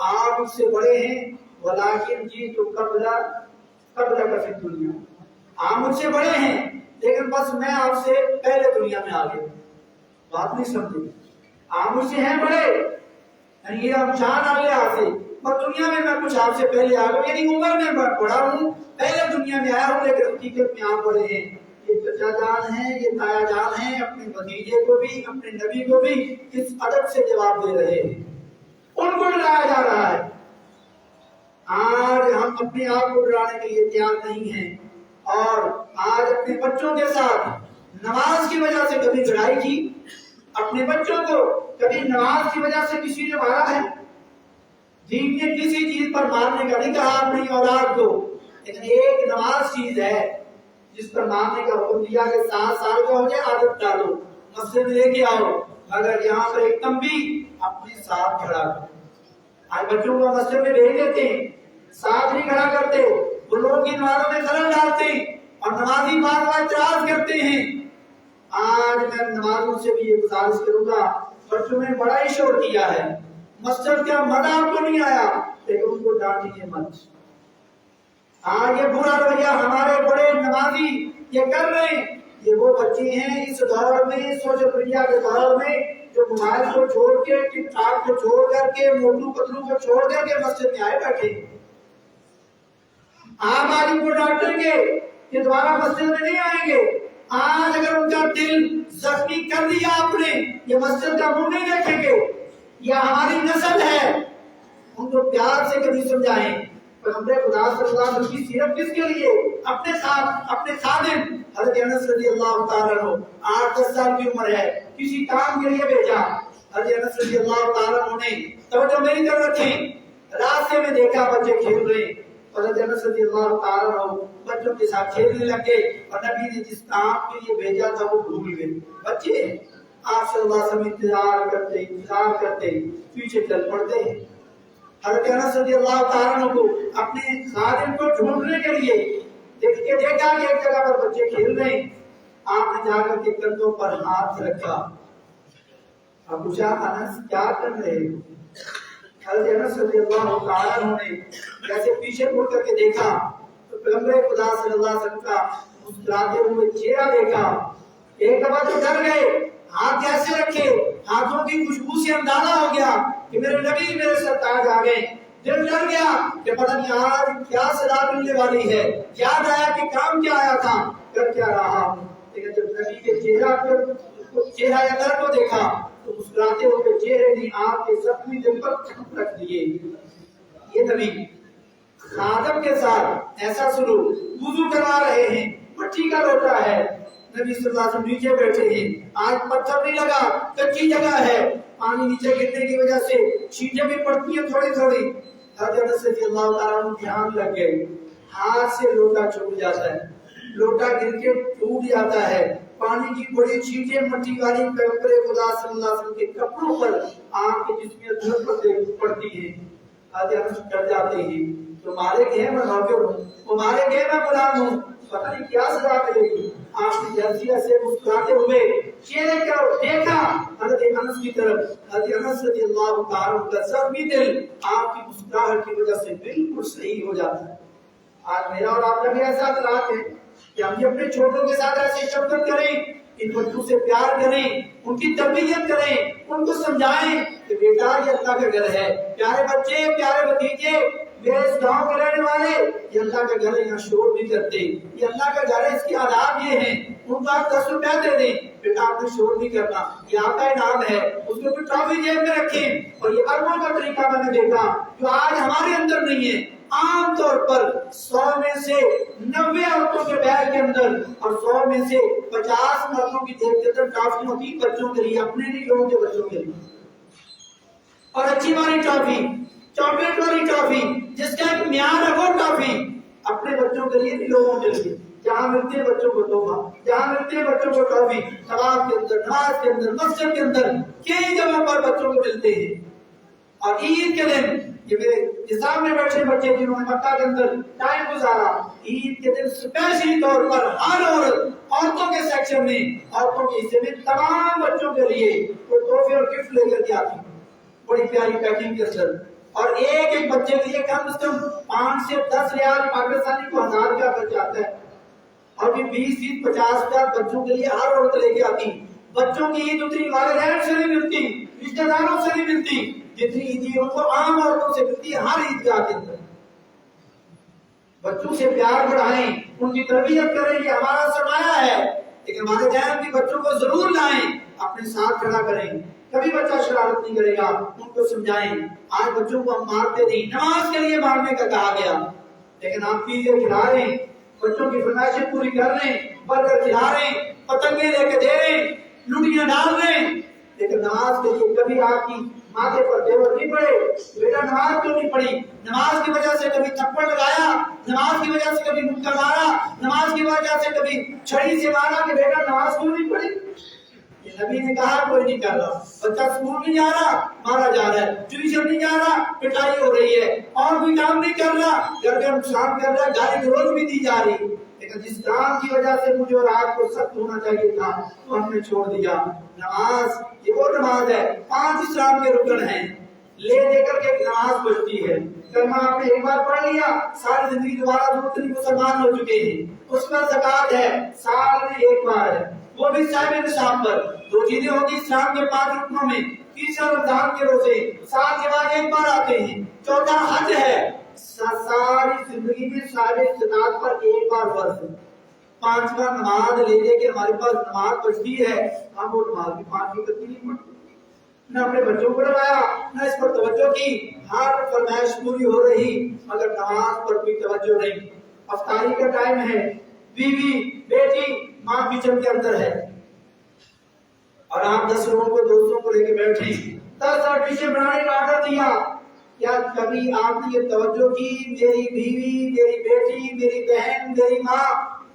آپ مجھ سے بڑے ہیں، ولیکن جی تو قبل کا فی دنیا، آپ مجھ سے بڑے ہیں لیکن بس میں آپ سے پہلے دنیا میں آ گیا۔ بات نہیں سمجھے؟ آپ مجھ سے ہیں بڑے، یعنی یہ ہم شان آ گیا سے، پر دنیا میں میں کچھ آپ سے پہلے آ گیا، یعنی عمر میں بڑا ہوں، پہلے دنیا میں آیا ہوں، لیکن حقیقت میں آپ بڑے ہیں۔ یہ چچا جان ہیں، یہ تایا جان ہیں، اپنے بھتیجے کو بھی، اپنے نبی کو بھی اس ادب سے جواب دے رہے ہیں، ان کو ڈرایا جا رہا ہے۔ آج ہم اپنے آپ کو ڈرانے کے لیے تیار نہیں ہیں، اور آج اپنے بچوں کے ساتھ نماز کی وجہ سے کبھی لڑائی کی؟ اپنے بچوں کو کبھی نماز کی وجہ سے کسی نے مارا ہے؟ دین نے کسی چیز پر مارنے کا نہیں کہا اپنی اولاد کو، لیکن ایک نماز چیز ہے جس پر مارنے کا حکم دیا کہ 7 سال کا ہو جائے عادت ڈالو، مسجد میں لے کے آؤ، مگر یہاں پر ایک تنبیہ اپنے ساتھ کھڑا کرو۔ آج بچوں کو مسجد میں بھیج دیتے ہیں، ساتھ نہیں کھڑا کرتے، وہ لوگوں کی نمازوں میں خلل ڈالتے ہیں، اور نمازی بار بار اعتراض کرتے ہیں۔ آج میں نمازوں سے بھی یہ گزارش کروں گا، بچوں نے بڑا ہی شور کیا ہے، مسجد کا مزہ آپ کو نہیں آیا، لیکن ان کو ڈانٹیے مت۔ آج یہ برا رویہ ہمارے بڑے نمازی یہ کر رہے ہیں، یہ وہ بچے ہیں اس دور میں، سوشل میڈیا کے دور میں، جو موبائل کو چھوڑ کے، ٹک ٹاک کو چھوڑ کر کے، موٹو پتلو کو چھوڑ کر کے مسجد میں آئے بیٹھے۔ آپ آج ان کو ڈانٹیں گے کہ دوبارہ مسجد میں نہیں آئیں گے۔ آج اگر ان کا دل زخمی کر دیا آپ نے، یہ مسجد کا منہ نہیں دیکھیں گے، یہ ہماری نسل ہے، ان کو پیار سے کبھی سمجھائیں۔ پیغمبر خدا صلی اللہ علیہ وسلم کی سیرت کس کے لیے؟ اپنے ساتھ اپنے خادم حضرت انس رضی اللہ تعالیٰ عنہ 8-10 سال کی عمر ہے، کسی کام کے لیے بھیجا، حضرت انس رضی اللہ تعالیٰ عنہ نے توجہ میری طرف رکھیں، راستے میں دیکھا بچے کھیل رہے، حضرت انس رضی اللہ تعالیٰ عنہ بچوں کے ساتھ کھیلنے لگے، اور نبی نے جس کام کے لیے بھیجا تھا وہ بھول گئے۔ بچے آپ صلی اللہ علیہ وسلم انتظار کرتے پیچھے چل پڑتے ہیں۔ حضرت انس رضی اللہ تعالیٰ عنہ کو اپنے خادم کو ڈھونڈنے کے لیے دیکھا کہ ایک جگہ پر بچے کھیل رہے ہیں، آپ نے جا کر کے کندھوں پر ہاتھ رکھا، اب پوچھا انس کیا کر رہے ہو؟ حضرت انس رضی اللہ تعالیٰ عنہ نے جیسے پیچھے مڑ کر کے دیکھا تو پیغمبر خدا صلی اللہ علیہ وسلم کا مسکراتے ہوئے چہرہ دیکھا، ایک دفعہ تو ڈر گئے، ہاتھ کیسے رکھے، ہاتھوں کی خوشبو سے اندازہ ہو گیا کہ میرے نبی میرے سرتاج آ گئے، دل ڈر گیا کہ پتہ نہیں آج کیا سزا ملنے والی ہے، یاد آیا کہ کام کیا آیا تھا، کر کیا رہا ہوں، لیکن جب نبی کے چہرہ یا در کو دیکھا تو مسکراتے ہوئے چہرے نے آپ کے زخمی دل پر تھپ رکھ دیے۔ یہ نبی خادم کے ساتھ ایسا سلوک، وضو کروا رہے ہیں، مٹی کا لوٹا ہے، نبی صلی اللہ علیہ وسلم نیچے بیٹھے ہیں، آج پتھر نہیں لگا، کچی جگہ ہے، پانی نیچے گرنے کی وجہ سے چھینٹیں بھی پڑتی ہیں تھوڑی تھوڑی۔ حضرت انس رضی اللہ تعالیٰ عنہ دھیان لگ گئے، ہاتھ سے لوٹا چھوٹ جاتا ہے، لوٹا گر کے ٹوٹ جاتا ہے، پانی کی بڑی چھینٹیں مٹی والی پیغمبر خدا صلی اللہ علیہ وسلم کے کپڑوں پر آپ کے جسم میں دھول پر پڑتی ہے۔ حضرت انس ڈر جاتے ہیں، تمہارے گھر میں نوکر ہوں، تمہارے گھر میں غلام ہوں، پتہ نہیں کیا سزا ملے گی، آپ نے جلدی سے مسکراتے ہوئے چہرے کو دیکھا حضرت انس کی طرف. حضرت انس رضی اللہ تعالیٰ عنہ کا زخمی دل آپ کی مسکراہٹ کی وجہ سے بالکل صحیح ہو جاتا ہے. آج میرا اور آپ کا بھی ایسا اثرات ہے کہ ہم بھی اپنے چھوٹوں کے ساتھ ایسے شفقت کریں, ان بچوں سے پیار کریں, ان کی تربیت کریں, ان کو سمجھائیں کہ بیٹا یہ اللہ کا گھر ہے. پیارے بچے, پیارے بھتیجے, میرے اس گاؤں کے رہنے والے, یہ اللہ کا گھر ہے, یہاں شور نہیں کرتے, یہ اللہ کا گھر ہے, اس کی آداب یہ ہیں. ان کو آپ 10 روپیہ دے دیں, بیٹا آپ نے شور نہیں کرنا, یہ آپ کا انعام ہے, اس کو کوئی ٹرافی جیب میں رکھیں. اور یہ اربوں کا طریقہ میں نے دیکھا جو آج ہمارے اندر نہیں ہے. عام طور پر 100 میں سے 90 عورتوں کے بیگ کے اندر اور 100 میں سے 50 مردوں کی جیب کے اندر ٹرافی ہوتی بچوں کے لیے, اپنے نہیں لوگوں کے بچوں کے لیے. اور اچھی والی ٹرافی, چاکلیٹ والی ٹرافی, جس کا ایک معیار ہے وہ ٹرافی اپنے بچوں کے لیے, لوگوں کے لیے. جہاں ملتے ہیں بچوں کو تحفہ, جہاں ملتے ہیں بچوں کو ٹرافی, طواف کے اندر, نماز کے اندر, مسجد کے اندر, کئی جگہوں پر بچوں کو ملتے ہیں. اور عید کے دن یہ میرے سامنے بیٹھے بچے جنہوں نے مکہ کے اندر ٹائم گزارا, عید کے دن اسپیشلی طور پر ہر عورتوں کے سیکشن میں, عورتوں کے حصے میں تمام بچوں کے لیے کوئی تحفے اور گفٹ لے کر کے آتی, بڑی پیاری پیکنگ کے اندر. اور ایک ایک بچے کے لیے کم از کم 5 سے 10 ریال پاکستانی کو 1000 کا خرچ آتا ہے. اور بھی 20 50 کا بچوں کے لیے ہر عورت لے کے آتی. بچوں کی عید اتنی والدین سے نہیں ملتی, رشتہ داروں سے نہیں ملتی جتنی عید ان کو عام عورتوں سے ملتی ہے ہر عیدگاہ کے اندر. بچوں سے پیار بڑھائیں, ان کی تربیت کریں, یہ ہمارا سرمایہ ہے. لیکن والدین بھی بچوں کو ضرور لائیں, اپنے ساتھ کھڑا کریں. کبھی بچہ شرارت نہیں کرے گا, ان کو سمجھائیں. آج بچوں کو ہم مارتے نہیں, نماز کے لیے مارنے کا کہا گیا, لیکن آپ پیزے کھلا رہے ہیں, بچوں کی فرمائشیں پوری کر رہے ہیں, برگر کھلا رہے ہیں, پتنگیں لے کے دے رہے ہیں, لوٹیاں ڈال رہے ہیں, لیکن نماز کے لیے کبھی آپ کی ماتھے پر تیور نہیں پڑے. بیٹا نماز کیوں نہیں پڑھی؟ نماز کی وجہ سے کبھی تھپڑ لگایا, نماز کی وجہ سے کبھی مکہ مارا, نماز کی وجہ سے کبھی چھڑی سے مارا کہ بیٹا نماز کیوں نہیں پڑھی؟ یہ نبی نے کہا کوئی نہیں کر رہا. بچہ اسکول نہیں جا رہا, مارا جا رہا ہے, ٹیوشن نہیں جا رہا, پٹائی ہو رہی ہے, اور کوئی کام نہیں کر رہا, گھر کا نقصان کر رہا ہے, گالی گلوچ بھی دی جا رہی. لیکن جس کام کی وجہ سے مجھے اور آپ کو سخت ہونا چاہیے تھا تو ہم نے چھوڑ دیا. نماز یہ وہ نماز ہے, 5 اسلام کے رکن ہیں, لے دے کر کے نماز پڑھتی ہے. کلمہ آپ نے ایک بار پڑھ لیا, ساری زندگی دوبارہ دوسری مسلمان ہو چکے ہیں. اس پر زکات ہے, سال میں ایک بار ہے, وہ بھی صاحب نصاب پر. 2 چیزیں ہوگی اسلام کے 5 رکنوں میں. تیسرا رمضان کے روزے سال کے بعد ایک بار آتے ہیں. چوتھا حج ہے, ساری زندگی میں صاحب استطاعت پر ایک بار فرض ہے. 5واں نماز لے لے کے ہمارے پاس نماز پڑھتی ہے, ہم وہ نماز بھی 5 کی کرتی نہیں پڑھتی. نہ اپنے بچوں کو لگایا, نہ اس پر توجہ کی, ہر فرمائش پوری ہو رہی مگر نماز پر کوئی توجہ نہیں. افطاری کا ٹائم ہے, بیوی بیٹی ماں کچن کے اندر ہے, اور آپ 10 لوگوں کو دوستوں کو لے کے بیٹھے, 10 ڈشیں بنانے کا آرڈر دیا. کیا کبھی آپ نے یہ توجہ کی میری بیوی, میری بیٹی, میری بہن, میری ماں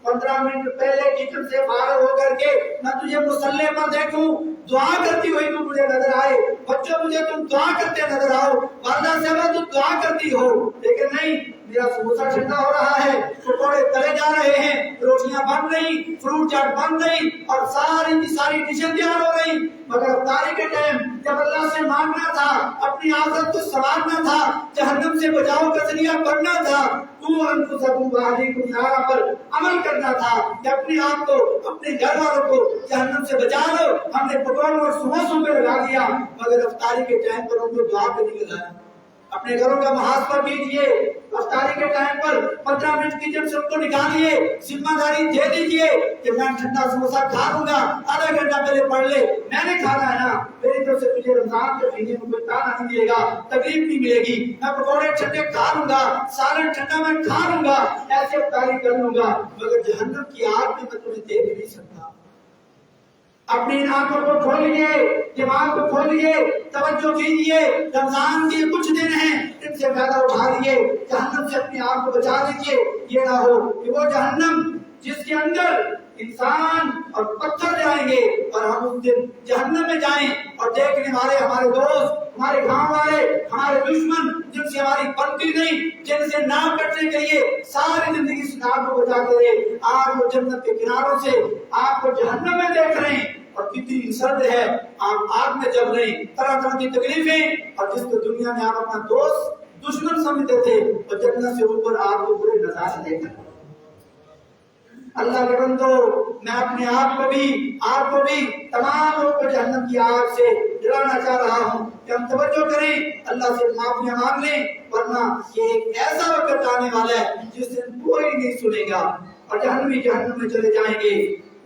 15 منٹ پہلے کچن سے فارغ ہو کر کے میں تجھے مصلی پر دیکھوں, دعا کرتی ہوئی تو مجھے نظر آئے, بچوں مجھے تم دعا کرتے نظر آؤ, والدہ صاحبہ تم دعا کرتی ہو. لیکن نہیں, میرا سموسا ٹھنڈا ہو رہا ہے, پکوڑے تلے جا رہے ہیں, روٹیاں بن رہی, فروٹ چاٹ بن رہی, اور ساری کی ساری ڈشیں تیار ہو رہی. مگر افطاری کے ٹائم جب اللہ سے مانگنا تھا, اپنی عادت کو سنوارنا تھا, جہنم سے بچاؤ کا ذریعہ بننا تھا, پر عمل کرنا تھا کہ اپنے آپ کو, اپنے گھر والوں کو جہنم سے بچا لو. ہم نے پکوڑوں اور سموسوں پہ لگا دیا, مگر افطاری کے ٹائم پر ان کو دعا پہ نہیں لگایا. اپنے گھروں کا محاسبہ کیجیے. افطاری کے ٹائم پر 15 منٹ کچن سے ان کو نکالیے, ذمہ داری دے دیجیے کہ میں ٹھنڈا سموسا کھا لوں گا, آدھا گھنٹہ پہلے پڑھ لے, میں نے کھانا ہے نا, میری طرف سے تجھے رمضان کے مہینے میں کوئی تانا نہیں ملے گا, تکلیف نہیں ملے گی. میں پکوڑے ٹھنڈے کھا لوں گا, سالن ٹھنڈا میں کھا لوں گا, ایسے افطاری کر لوں گا, مگر جہنم کی آگ میں میں تمہیں دیکھ نہیں سکتا. اپنی آنکھوں کو کھولیے, دماغ کو کھولیے, توجہ کیجیے. رمضان کے کچھ دن ہیں, ان سے فائدہ اٹھا لیے, جہنم سے اپنی آنکھ کو بچا لیجیے. یہ نہ ہو کہ وہ جہنم جس کے اندر انسان اور پتھر جائیں گے اور ہم اس دن جہنم میں جائیں اور دیکھنے والے ہمارے دوست، ہمارے گاؤں والے، ہمارے دشمن جن سے ہماری بنتی نہیں، جن سے نام کٹنے کے لیے ساری زندگی سے نام کو بچاتے رہے، آج وہ جنت کے کناروں سے آپ کو جہنم میں دیکھ رہے ہیں اور کتنی سرد ہے، آپ آگ میں جل رہے ہیں، طرح طرح کی تکلیفیں، اور جس کو دنیا میں آپ اپنا دوست دشمن سمجھتے تھے اور جنت سے اوپر آپ کو برے نظارے دیکھ رہے ہیں۔ اللہ کے بندو، میں اپنے آپ کو بھی تمام لوگوں کو جہنم کی آگ سے ڈرانا چاہ رہا ہوں کہ ہم توجہ کریں، اللہ سے معافیاں مانگ لیں، ورنہ یہ ایک ایسا وقت آنے والا ہے جس دن کوئی نہیں سنے گا اور جہنم میں چلے جائیں گے۔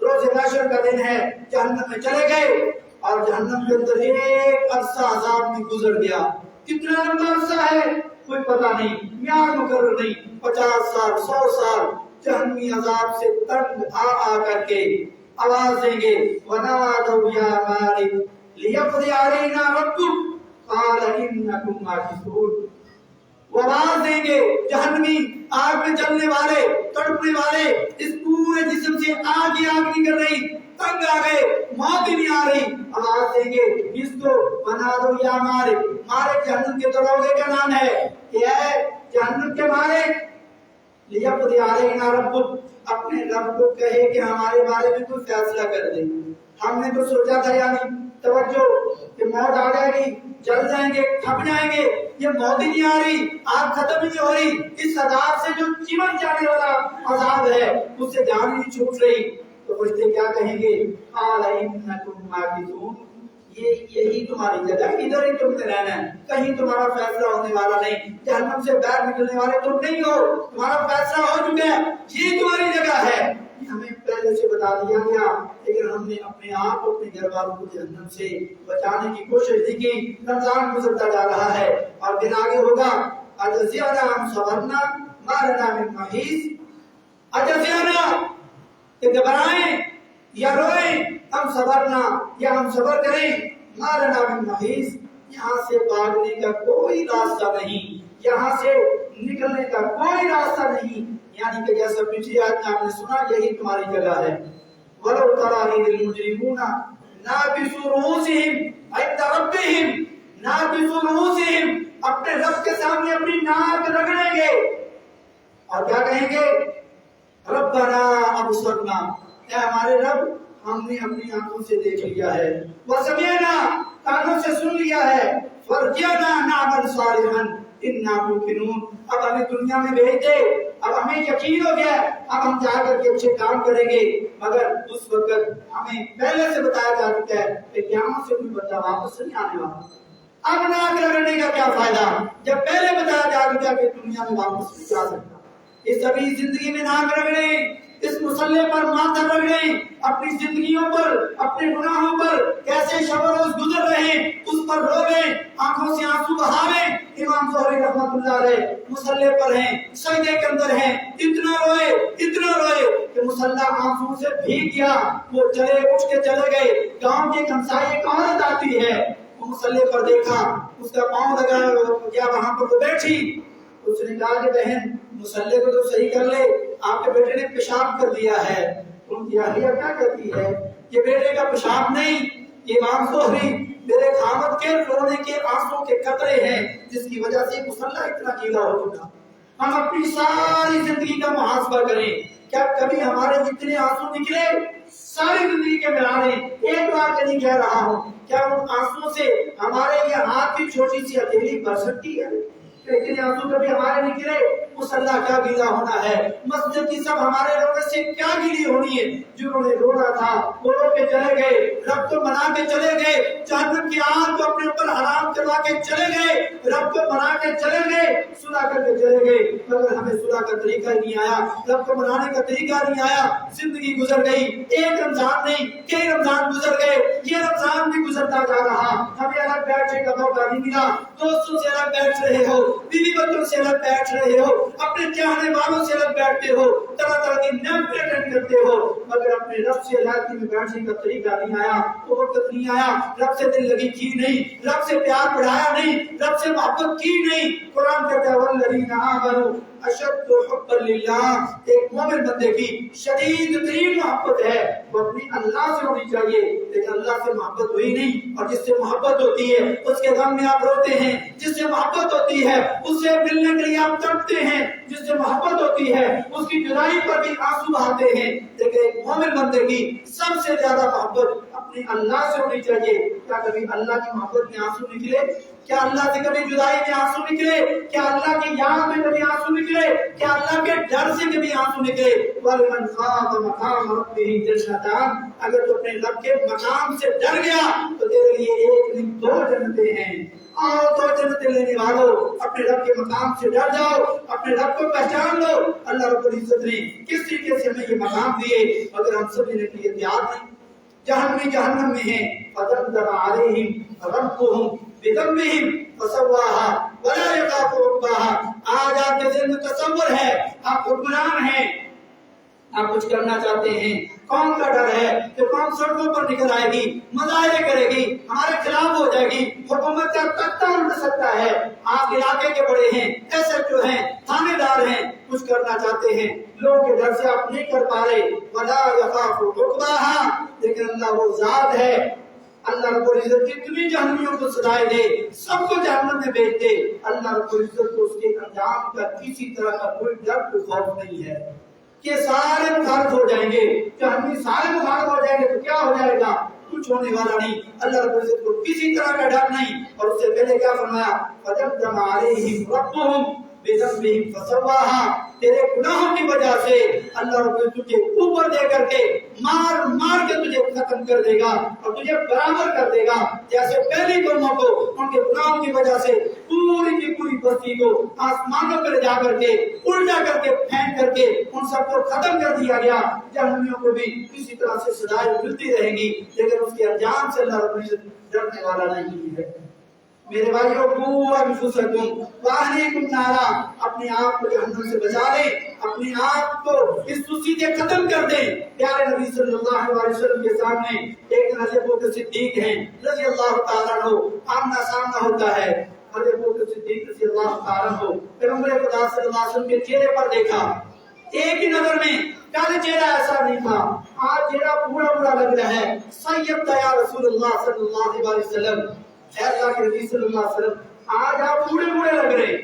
روز محشر کا دن ہے، جہنم میں چلے گئے اور جہنم کے اندر ایک عرصہ عذاب میں گزر گیا۔ کتنا لمبا عرصہ ہے کوئی پتہ نہیں، میعاد مقرر نہیں، 50 سال 100 سال جہنمی عذاب سے تنگ آ کر کے آواز دیں گے، وَنَادَوْا يَا مَالِكُ لِيَقْضِيَ عَلَيْنَا رَبُّكَ قَالَ إِنَّكُمْ مَاكِثُونَ۔ وہ آواز دیں گے، جہنمی آگ میں جلنے والے، تڑپنے والے، اس پورے جسم سے آگ ہی آگ نکل رہی، تنگ آ گئے، موت ہی نہیں آ رہی، آواز دیں گے اس کو، وَنَادَوْا يَا مَالِكُ، مالک جہنم کے دروازے کا نام ہے، یہ ہے جہنم کے مالک، لِيَقْضِيَ عَلَيْنَا رَبُّكَ، اپنے رب کو کہے کہ ہمارے بارے میں کوئی فیصلہ کر دے۔ ہم نے تو سوچا تھا یعنی توجہ کہ موت آ جائے گی، جل جائیں گے، کھپ جائیں گے، یہ موت ہی نہیں آ رہی، آگ ختم ہی نہیں ہو رہی، اس عذاب سے جو چمٹ جانے والا عذاب ہے اس سے جان نہیں چھوٹ رہی۔ تو فرشتے کیا کہیں گے؟ قَالَ إِنَّكُمْ مَاكِثُونَ، یہی تمہاری جگہ، ادھر ہی تم نے رہنا ہے، کہیں تمہارا فیصلہ ہونے والا نہیں، جہنم سے باہر نکلنے والے تم نہیں ہو، تمہارا فیصلہ ہو چکا ہے، یہ تمہاری جگہ ہے۔ ہمیں پہلے سے بتا دیا گیا، لیکن ہم نے اپنے آپ کو، اپنے گھر والوں کو جہنم سے بچانے کی کوشش نہیں کی۔ رمضان گزرتا جا رہا ہے اور دن آگے ہوگا، اجزیانا ہم صبرنا ما لنا من محیص، اجزیانا کہ گھبرائیں یا روئیں، ہم صبرنا یا ہم صبر کریں، ما لنا من محیص، یہاں سے بھاگنے کا کوئی راستہ نہیں، یہاں سے نکلنے کا کوئی راستہ نہیں، یعنی کہ جیسا پچھلی آیت میں آپ نے سنا، یہی تمہاری جگہ ہے۔ وَلَوْ تَرَىٰ إِذِ الْمُجْرِمُونَ نَاكِسُو رُءُوسِهِمْ عِندَ رَبِّهِمْ، نَاكِسُو رُءُوسِهِمْ، اپنے رب کے سامنے اپنی ناک رگڑیں گے اور کیا کہیں گے؟ رَبَّنَا أَبْصَرْنَا، اے ہمارے رب، ہم نے اپنی آنکھوں سے دیکھ لیا ہے، وَسَمِعْنَا، کانوں سے سن لیا ہے، فَارْجِعْنَا نَعْمَلْ صَالِحًا إِنَّا مُوقِنُونَ، اب ہمیں دنیا میں بھیج دے، اب ہمیں یقین ہو گیا، اب ہم جا کر کے اچھے کام کریں گے، مگر اس وقت ہمیں پہلے سے بتایا جا چکا ہے کہ قیامت سے کوئی بندہ واپس نہیں آنے والا۔ اب ناک رگڑنے کا کیا فائدہ جب پہلے بتایا جا چکا کہ دنیا میں واپس نہیں جا سکتا۔ اس ابھی زندگی میں ناک رگڑیں، اس مسلح پر ماتھا رگڑیں، اپنی زندگیوں پر، اپنے گناہوں پر کیسے شب و روز گزر رہے ہیں اس پر رویں، آنکھوں سے آنسو بہاویں۔ امام زہری رحمۃ اللہ علیہ مسلح پر ہیں، سجدے کے اندر ہیں، اتنا روئے کہ مسلح آنسو سے بھیگ گیا، وہ چلے اٹھ کے چلے گئے، گاؤں کے ہمسائے ایک عورت آتی ہے، وہ مسلح پر دیکھا، اس کا پاؤں لگا گیا، وہاں پر وہ بیٹھی، اس نے کہا کہ بہن مسلح کو تو صحیح کر لے، آپ کے بیٹے نے پیشاب کر دیا ہے۔ ان کی اہلیہ کیا کہتی ہے؟ یہ بیٹے کا پیشاب نہیں، یہ امام زہری میرے خامد کے رونے کے آنسوں کے قطرے ہیں جس کی وجہ سے مسلح اتنا گیلا ہو چکا۔ ہم اپنی ساری زندگی کا محاسبہ کریں، کیا کبھی ہمارے جتنے آنسو نکلے ساری زندگی کے ملا لیں، ایک بار کے نہیں کہہ رہا ہوں، کیا ان آنسو سے ہمارے یہ ہاتھ کی چھوٹی سی ہتھیلی بھر سکتی ہے؟ اتنے آنسو کبھی ہمارے نکلے، مسلح کیا گیلا ہونا ہے، مسجد کی سب ہمارے رونے سے کیا گیلی ہونی ہے۔ جنہوں نے رونا تھا وہ رو کے چلے گئے، رب کو منا کے چلے گئے، جہنم کی آگ کو اپنے اوپر حرام کروا کے چلے گئے، رب کو منا کے چلے گئے، صلح کر کے چلے گئے، مگر ہمیں صلح کا طریقہ نہیں آیا، رب کو منانے کا طریقہ نہیں آیا، زندگی گزر گئی، ایک رمضان نہیں کئی رمضان گزر گئے، یہ رمضان بھی گزرتا جا رہا، ہمیں الگ بیٹھنے کا موقع نہیں ملا، دوستوں سے الگ بیٹھ رہے ہو، بیوی بچوں سے الگ بیٹھ رہے ہو، اپنے چاہنے والوں سے الگ بیٹھتے ہو، طرح طرح کی نعمتیں اٹینڈ کرتے ہو، مگر اپنے رب سے علیحدگی میں بیٹھنے کا طریقہ نہیں آیا، وہ وقت نہیں آیا، رب سے دل لگی کی نہیں، رب سے پیار بڑھایا نہیں، رب سے محبت کی نہیں۔ قرآن کہتا ہے والذین آمنوا اشد حبا للہ، ایک مومن بندے کی شدید ترین محبت ہے وہ اپنی اللہ سے ہونی چاہیے، لیکن اللہ سے محبت ہوئی نہیں، اور جس سے محبت ہوتی ہے اس کے غم میں آپ روتے ہیں، جس سے محبت ہوتی ہے اس سے ملنے کے لیے آپ تڑپتے ہیں، جس سے محبت ہوتی ہے اس کی جدائی پر بھی آنسو بہاتے ہیں، لیکن ایک مومن بندے کی سب سے زیادہ محبت اپنی اللہ سے ہونی چاہیے۔ کیا کبھی اللہ کی محبت میں آنسو نکلے؟ کیا اللہ سے کبھی جدائی میں آنسو نکلے؟ کیا اللہ کی یاد میں کبھی آنسو نکلے؟ کیا اللہ کے ڈر سے کبھی آنسو نکلے؟ وَلِمَنْ خَافَ مَقَامَ رَبِّهِ جَنَّتَانِ، اگر تو اپنے رب کے مقام سے ڈر گیا تو تیرے لیے ایک نہیں دو جنتیں ہیں۔ آؤ دو جنتیں لینے والوں، اپنے رب کے مقام سے ڈر جاؤ، اپنے رب کو پہچان لو۔ اللہ رب العزت نے کس طریقے سے ہمیں یہ مقام دیے، مگر ہم سب لینے کے لیے تیار نہیں۔ جہنمی جہنم میں ہیں، فَدَمْدَمَ عَلَيْهِمْ رَبُّهُمْ بِذَنبِهِمْ فَسَوَّاهَا وَلَا يَخَافُ عُقْبَاهَا۔ آج آپ کے ذہن میں تصور ہے، آپ حکمران ہیں، آپ کچھ کرنا چاہتے ہیں، قوم کا ڈر ہے کہ قوم سڑکوں پر نکل آئے گی، مظاہرے کرے گی، ہمارے خلاف ہو جائے گی، حکومت کا تختہ الٹ سکتا ہے۔ آپ علاقے کے بڑے ہیں، ایس ایچ او ہیں، تھانے دار ہیں، کچھ کرنا چاہتے ہیں، لوگوں کے ڈر سے آپ نہیں کر پا رہے۔ وَلَا يَخَافُ عُقْبَاهَا، لیکن اللہ وہ ذات ہے، اللہ رب العزت جتنی جہنمیوں کو سزائے دے، سب کو جہنم میں بھیج دے، اللہ رب العزت کو اس کے انجام کا کسی طرح کا کوئی ڈر کوئی خوف نہیں ہے کہ سارے مخالف ہو جائیں گے، جہنمی سارے مخالف ہو جائیں گے تو کیا ہو جائے گا، کچھ ہونے والا نہیں۔ اللہ رب العزت کو کسی طرح کا ڈر نہیں، اور اس سے پہلے کیا فرمایا، فَدَمْدَمَ عَلَيْهِمْ رَبُّهُمْ بِذَنبِهِمْ فَسَوَّاهَا، تیرے گناہوں کی وجہ سے اللہ رب العزت تجھے اوپر دے کر کے مار مار کے تجھے ختم کر دے گا اور تجھے برابر کر دے گا، جیسے پہلی قوموں کو ان کے گناہوں کی وجہ سے پوری کی پوری بستی کو آسمانوں پر جا کر کے الٹا کر کے پھینک کر کے ان سب کو ختم کر دیا گیا۔ جہنمیوں کو بھی اسی طرح سے سزائیں ملتی رہیں گی، لیکن اس کے انجام سے اللہ رب العزت ڈرنے والا نہیں ہے۔ میرے بھائیوں، قوا انفسکم واہلیکم نارا، اپنے آپ کو جہنم سے بچا لیں، اپنے آپ کو اس سستی سے ختم کر دیں۔ پیارے نبی صلی اللہ علیہ وسلم کے سامنے ایک دن حضرت ابوبکر صدیق ہیں رضی اللہ تعالیٰ عنہ، آمنا سامنا ہوتا ہے۔ حضرت ابوبکر صدیق رضی اللہ تعالیٰ عنہ پیغمبر خدا صلی اللہ علیہ وسلم کے چہرے پر دیکھا، ایک ہی نظر میں، کل چہرہ ایسا نہیں تھا، آج چہرہ پورا پورا لگ رہا ہے۔ سیدنا یا رسول اللہ صلی اللہ علیہ وسلم، اے اللہ کے نبی صلی اللہ علیہ وسلم، آج آپ بوڑھے بوڑھے لگ رہے ہیں،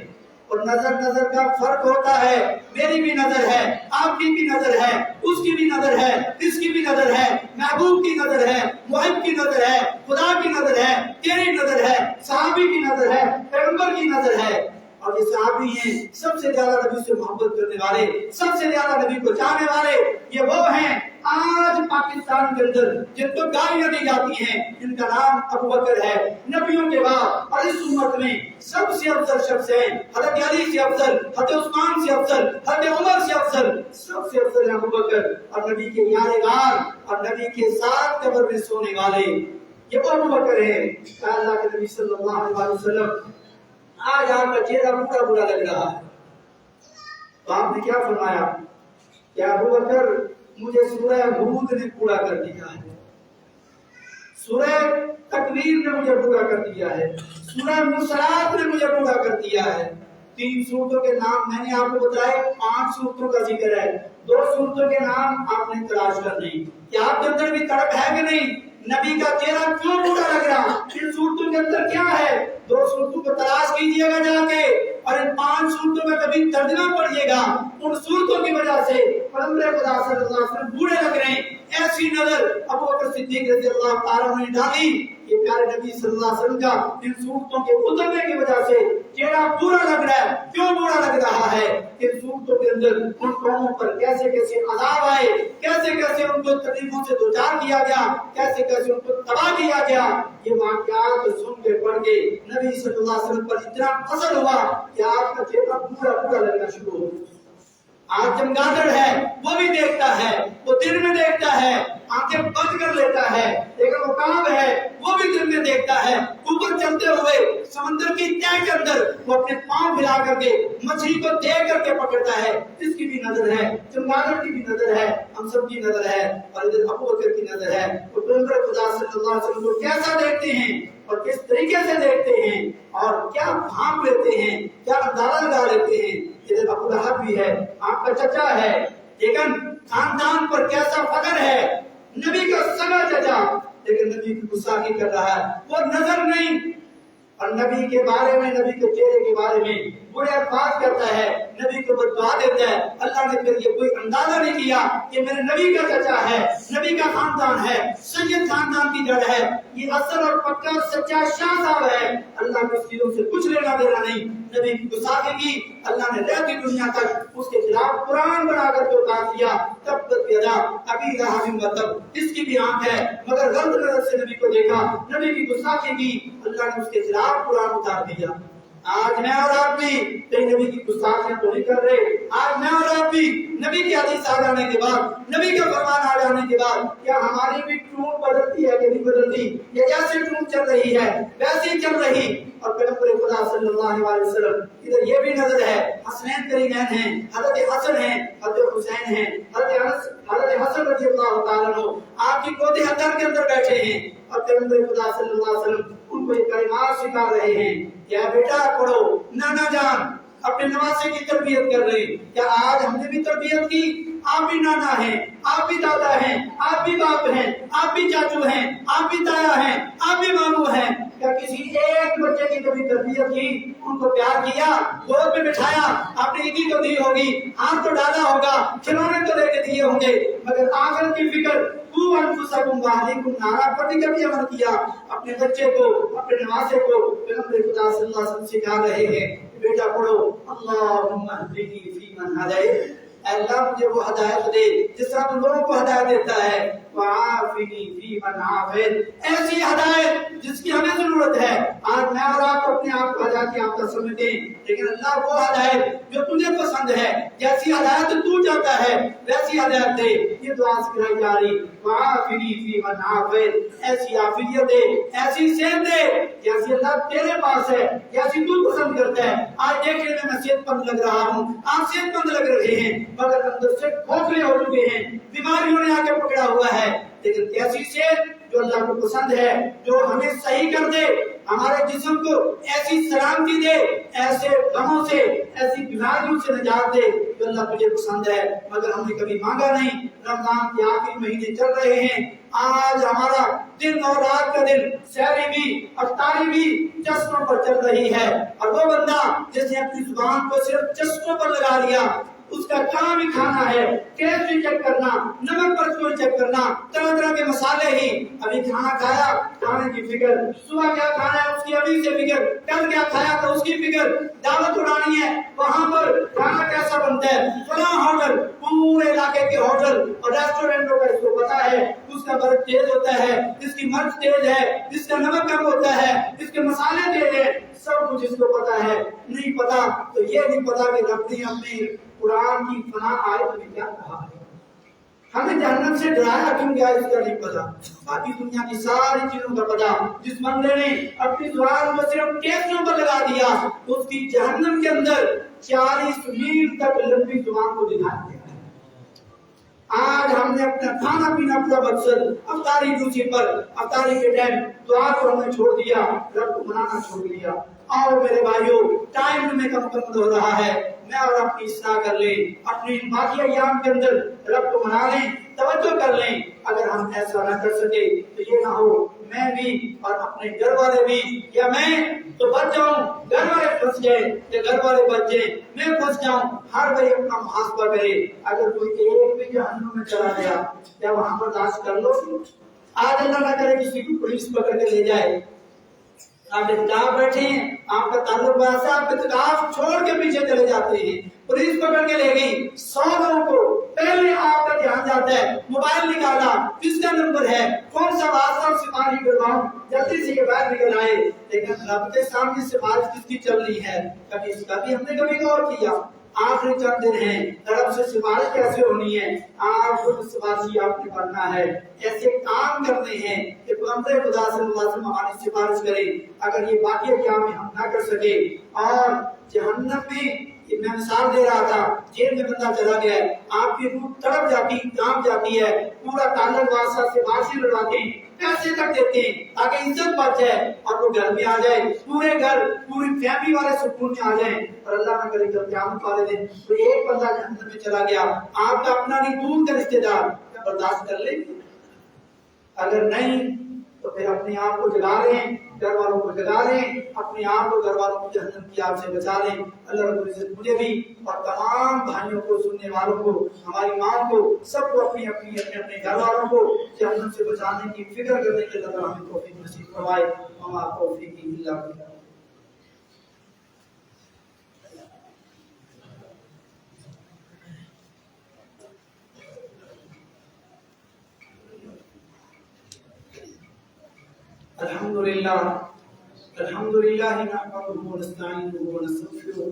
اور نظر کا فرق ہوتا ہے، میری بھی نظر ہے، آپ کی بھی نظر ہے، اس کی بھی نظر ہے، اس کی بھی نظر ہے، محبوب کی نظر ہے، محب کی نظر ہے، خدا کی نظر ہے، تیری نظر ہے، صحابی کی نظر ہے، پیغمبر کی نظر ہے۔ اور یہ صحابی ہیں سب سے زیادہ نبی سے محبت کرنے والے، سب سے زیادہ نبی کو چاہنے والے، یہ وہ ہیں آج پاکستان کے اندر جن کو گالیاں دی جاتی ہیں، جن کا نام ابوبکر ہے، نبیوں کے بعد اور اس امت میں سب سے افضل شخص ہیں، حضرت علی سے افضل، حضرت عثمان سے افضل، حضرت عمر سے افضل، سب سے افضل ہے ابوبکر، اور نبی کے یادگار اور نبی کے ساتھ قبر میں سونے والے یہ وہ ابوبکر ہیں۔ اللہ کے نبی صلی اللہ علیہ وسلم، آج آپ کا چہرہ پورا برا لگ رہا ہے، تو آپ نے کیا فرمایا کہ ابوبکر مجھے سورہ ہود نے پورا کر دیا ہے، سورہ تکویر نے مجھے پورا کر دیا ہے، سورہ مرسلات نے مجھے پورا کر دیا ہے۔ 3 سورتوں کے نام میں نے آپ کو بتائے، 5 سورتوں کا ذکر ہے، 2 سورتوں کے نام آپ نے تلاش کرنے، کیا آپ کے اندر بھی تڑپ ہے کہ نہیں؟ نبی کا چہرہ کیوں برا لگ رہا؟ ان صورتوں کے اندر کیا ہے؟ 2 صورتوں کو تلاش کیجئے گا جا کے، اور ان 5 صورتوں میں کبھی ترجمہ پڑھیے گا۔ ان صورتوں کی وجہ سے پیغمبر خدا صلی اللہ علیہ وسلم بوڑھے لگ رہے ہیں۔ ایسی نظر ابوبکر صدیق رضی اللہ تعالیٰ عنہ نے ڈالی، یہ پیارے نبی صلی اللہ علیہ وسلم کا ان صورتوں کے اترنے کی وجہ سے چہرہ برا لگ رہا ہے۔ کیوں برا لگ رہا ہے؟ ان صورتوں کے اندر ان قوموں پر کیسے کیسے عذاب آئے، کیسے کیسے ان کو تکلیفوں سے دوچار کیا گیا، کیسے کیسے ان کو تباہ کیا گیا۔ یہ واقعات سن کے پڑھ کے نبی صلی اللہ علیہ وسلم پر اتنا فضل ہوا کہ آپ کا چہرہ پورا پورا لگنا شروع ہو گیا۔ آج چمگادڑ ہے وہ بھی دیکھتا ہے، وہ دن میں دیکھتا ہے، آنکھیں بند کر لیتا ہے، لیکن وہ کام ہے وہ بھی دن میں دیکھتا ہے، اوپر چلتے ہوئے سمندر کی تہہ کے اندر وہ اپنے پاؤں پھیلا کر کے مچھلی کو دیکھ کر کے پکڑتا ہے، اس کی بھی نظر ہے، چمگادڑ کی بھی نظر ہے، ہم سب کی نظر ہے، اور ادھر ابو بکر کی نظر ہے، وہ پیغمبر خدا صلی اللہ علیہ وسلم کو کیسا دیکھتے ہیں اور کس طریقے سے دیکھتے ہیں اور کیا بھانپ لیتے ہیں، کیا اندازہ لگا لیتے ہیں۔ ادھر ابو لہب بھی ہے، آپ کا چچا ہے، لیکن خاندان پر کیسا فخر ہے، نبی کا سگا چچا، لیکن نبی کی گستاخی کر رہا ہے، وہ نظر نہیں، اور نبی کے بارے میں، نبی کے چہرے کے بارے میں برے الفاظ کرتا ہے، نبی کو بددعا دیتا ہے۔ اللہ نے پھر یہ کوئی اندازہ نہیں کیا کہ میرے نبی کا چچا ہے، نبی کا خاندان ہے، سید خاندان کی جڑ ہے، یہ اصل اور پکا سچا شاہ صاحب ہے، اللہ کی چیزوں سے کچھ لینا دینا نہیں۔ نبی کی گستاخی کی، اللہ نے رہتی دنیا تک اس کے خلاف قرآن بنا کر کے اتار دیا، تب تک یدا ابھی لہب وتب، اس کی بھی آنکھ ہے مگر غلط نظر سے نبی کو دیکھا، نبی کی گستاخی کی، اللہ نے اس کے خلاف قرآن اتار دیا۔ آج میں اور آپ بھی کئی نبی کی گستاخیاں تو نہیں کر رہے، آج میں اور آپ بھی نبی کی حدیث آ جانے کے بعد، نبی کا فرمان آ جانے کے بعد کیا ہماری بھی ٹون بدلتی ہے کہ نہیں بدلتی؟ یہ جیسے ٹون چل رہی ہے ویسے ہی چل رہی، اور پیغمبر خدا صلی اللہ علیہ وسلم ادھر یہ بھی نظر ہے، حسنین کریمین ہیں، حضرت حسن ہیں، حضرت حسین ہیں، حضرت حسن رضی اللہ تعالیٰ عنہ آپ کی گود حضر کے اندر بیٹھے ہیں، اور پیغمبر خدا صلی اللہ علیہ وسلم ان کو یہ کلمات سکھا رہے ہیں، کیا بیٹا پڑھو، نانا جان اپنے نواسے کی تربیت کر رہے ہیں، کیا آج ہم نے بھی تربیت کی؟ آپ بھی نانا ہیں، آپ بھی دادا ہیں، آپ بھی باپ ہیں، آپ بھی چاچو ہیں، آپ بھی تایا ہیں، آپ بھی ماموں ہیں، کیا کسی ایک بچے کی کبھی تربیت کی، ان کو پیار کیا، گود میں بٹھایا، آپ نے عیدی تو دی ہوگی، ہاتھ تو ڈالا ہوگا، کھلونے تو لے کے دیے ہوں گے، مگر آخرت کی فکر قوا انفسکم واہلیکم نارا پر بھی کبھی عمل کیا؟ اپنے بچے کو، اپنے نواسے کو پیغمبر خدا صلی اللہ علیہ وسلم سکھا رہے ہیں، بیٹا پڑھو اللہم اہدنی فیمن ہدیت، اے اللہ مجھے وہ ہدایت دے جس طرح تو لوگوں کو ہدایت دیتا ہے، وعافنی فیمن عافیت، ایسی ہدایت جس کی ہمیں ضرورت ہے۔ آج میں اور آپ اپنے آپ کو ہدایت یافتہ سمجھتے ہیں، لیکن اللہ وہ ہدایت جو تجھے پسند ہے، جیسی ہدایت تو چاہتا ہے ویسی ہدایت دے۔ یہ دعا سکھائی جا رہی، وعافنی فیمن عافیت، ایسی عافیت دے، ایسی صحت دے جیسی اللہ تیرے پاس ہے، جیسی تو پسند کرتا ہے۔ آج دیکھنے میں صحت مند لگ رہا ہوں، آپ صحت مند لگ رہے ہیں، مگر اندر سے کھوکھلے ہو چکے ہیں، بیماریوں نے آ کے پکڑا ہوا ہے۔ لیکن کیسی صحت جو اللہ کو پسند ہے، جو ہمیں صحیح کر دے، ہمارے جسم کو ایسی سلامتی دے، ایسے غموں سے، ایسی بیماریوں سے نجات دے جو اللہ تجھے پسند ہے، مگر ہم نے کبھی مانگا نہیں۔ رمضان کے آخری مہینے چل رہے ہیں، آج ہمارا دن اور رات کا دن، سحری بھی افطاری بھی چشموں پر چل رہی ہے، اور وہ بندہ جس نے اپنی زبان کو صرف چشموں پر لگا لیا، اس کا کام ہی کھانا ہے، کیسے چیک کرنا، نمک پر کوئی چیک کرنا، طرح طرح کے مسالے ہی، ابھی کھانا کھایا کھانے کی فکر، صبح کیا کھانا ہے اس کی ابھی سے فکر، کل کیا کھایا تو اس کی فکر، دعوت اڑانی ہے وہاں پر کھانا کیسا بنتا ہے، فلاں ہوٹل، پورے علاقے کے ہوٹل اور ریسٹورینٹوں کا اس کو پتا ہے، اس کا برف تیز ہوتا ہے، اس کی مرچ تیز ہے، اس کا نمک کم ہوتا ہے، اس کے مسالے تیز ہیں، سب کچھ اس کو پتا ہے۔ نہیں پتا تو یہ نہیں پتا کہ رب نے اپنے قرآن کی فلاں آیت میں کیا کہا ہے، ہمیں جہنم سے ڈرایا کیوں گیا اس کا نہیں پتا، باقی دنیا کی ساری چیزوں کا پتا۔ جس بندے نے اپنی زبان کو صرف کیسوں پر لگا دیا اس کی جہنم کے اندر 40 میل تک لمبی زبان کو دکھا دیا۔ آج ہم نے اپنا کھانا پینا پورا مقصد افطاری دوسری پر، افطاری کے ٹائم دعا کو ہم نے چھوڑ دیا، رب کو منانا چھوڑ دیا۔ اور میرے بھائیوں ٹائم میں مکمل ہو رہا ہے، میں اور آپ کی اصلاح کر لیں، اپنی باقی ایام کے اندر رب کو منا لیں، توجہ کر لیں۔ اگر ہم ایسا نہ کر سکے تو یہ نہ ہو میں بھی اور اپنے گھر والے بھی، یا میں تو بچ جاؤں گھر والے پھنس جائیں، یا گھر والے بچ جائیں میں پھنس جاؤں۔ ہر کوئی اپنا محاسبہ کرے، اگر کوئی ایک بھی جہنم میں چلا گیا کیا وہاں برداشت کر لو؟ آج اللہ نہ کرے کسی کو پولیس پکڑ کے لے جائے، آپ اعتکاف بیٹھے ہیں، آپ کا تعلق ویسا، آپ اعتکاف چھوڑ کے پیچھے چلے جاتے ہیں، پولیس پکڑ کے لے گئی، 100 لوگوں کو پہلے آپ کا دھیان جاتا ہے، موبائل نکالا، کس کا نمبر ہے، کون سا واسطہ سپاہی کرواؤں، جلدی سے یہ باہر نکل آئے۔ لیکن رب کے سامنے سفارش کس کی چل رہی ہے، کبھی اس کا بھی ہم نے کبھی غور کیا؟ آخری چند دن ہیں، رب رب سے سفارش کیسے ہونی ہے؟ آپ خود سفارشی آپ نے بننا ہے، ایسے کام کرنے ہیں کہ پیغمبر خدا صلی اللہ علیہ وسلم ہماری سفارش کریں۔ اگر یہ واقعہ کیا ہم نہ کر سکے اور جہنم میں، میں مثال دے رہا تھا، جیل میں بندہ چلا گیا ہے، آپ کی روح تڑپ جاتی، کانپ جاتی ہے، پورا تعلق واسطہ سے سفارشی لڑواتے ہیں، پیسے تک دیتے ہیں تاکہ عزت بچ جائے اور وہ گھر میں آ جائے، پورے گھر پوری فیملی والے سکون میں آ جائیں۔ اور اللہ نہ کرے جب قیامت والے دن کوئی ایک بندہ جہنم میں چلا گیا، آپ کا اپنا نہیں دور کا رشتے دار، کیا برداشت کر لیں گے؟ اگر نہیں تو پھر اپنے آپ کو جگا لیں، گھر والوں کو جگا لیں، اپنے آپ کو گھر والوں کو جہنم کی آگ سے بچا لیں۔ اللہ رب العزت مجھے بھی اور تمام بھائیوں کو، سننے والوں کو، ہماری ماں کو، سب کو اپنے اپنے گھر والوں کو جہنم سے بچانے کی فکر کرنے کے اللہ ہمیں توفیق نصیب فرمائے۔ وما توفیقی الا باللہ۔ الحمد للہ نحمده ونستعینه ونستغفره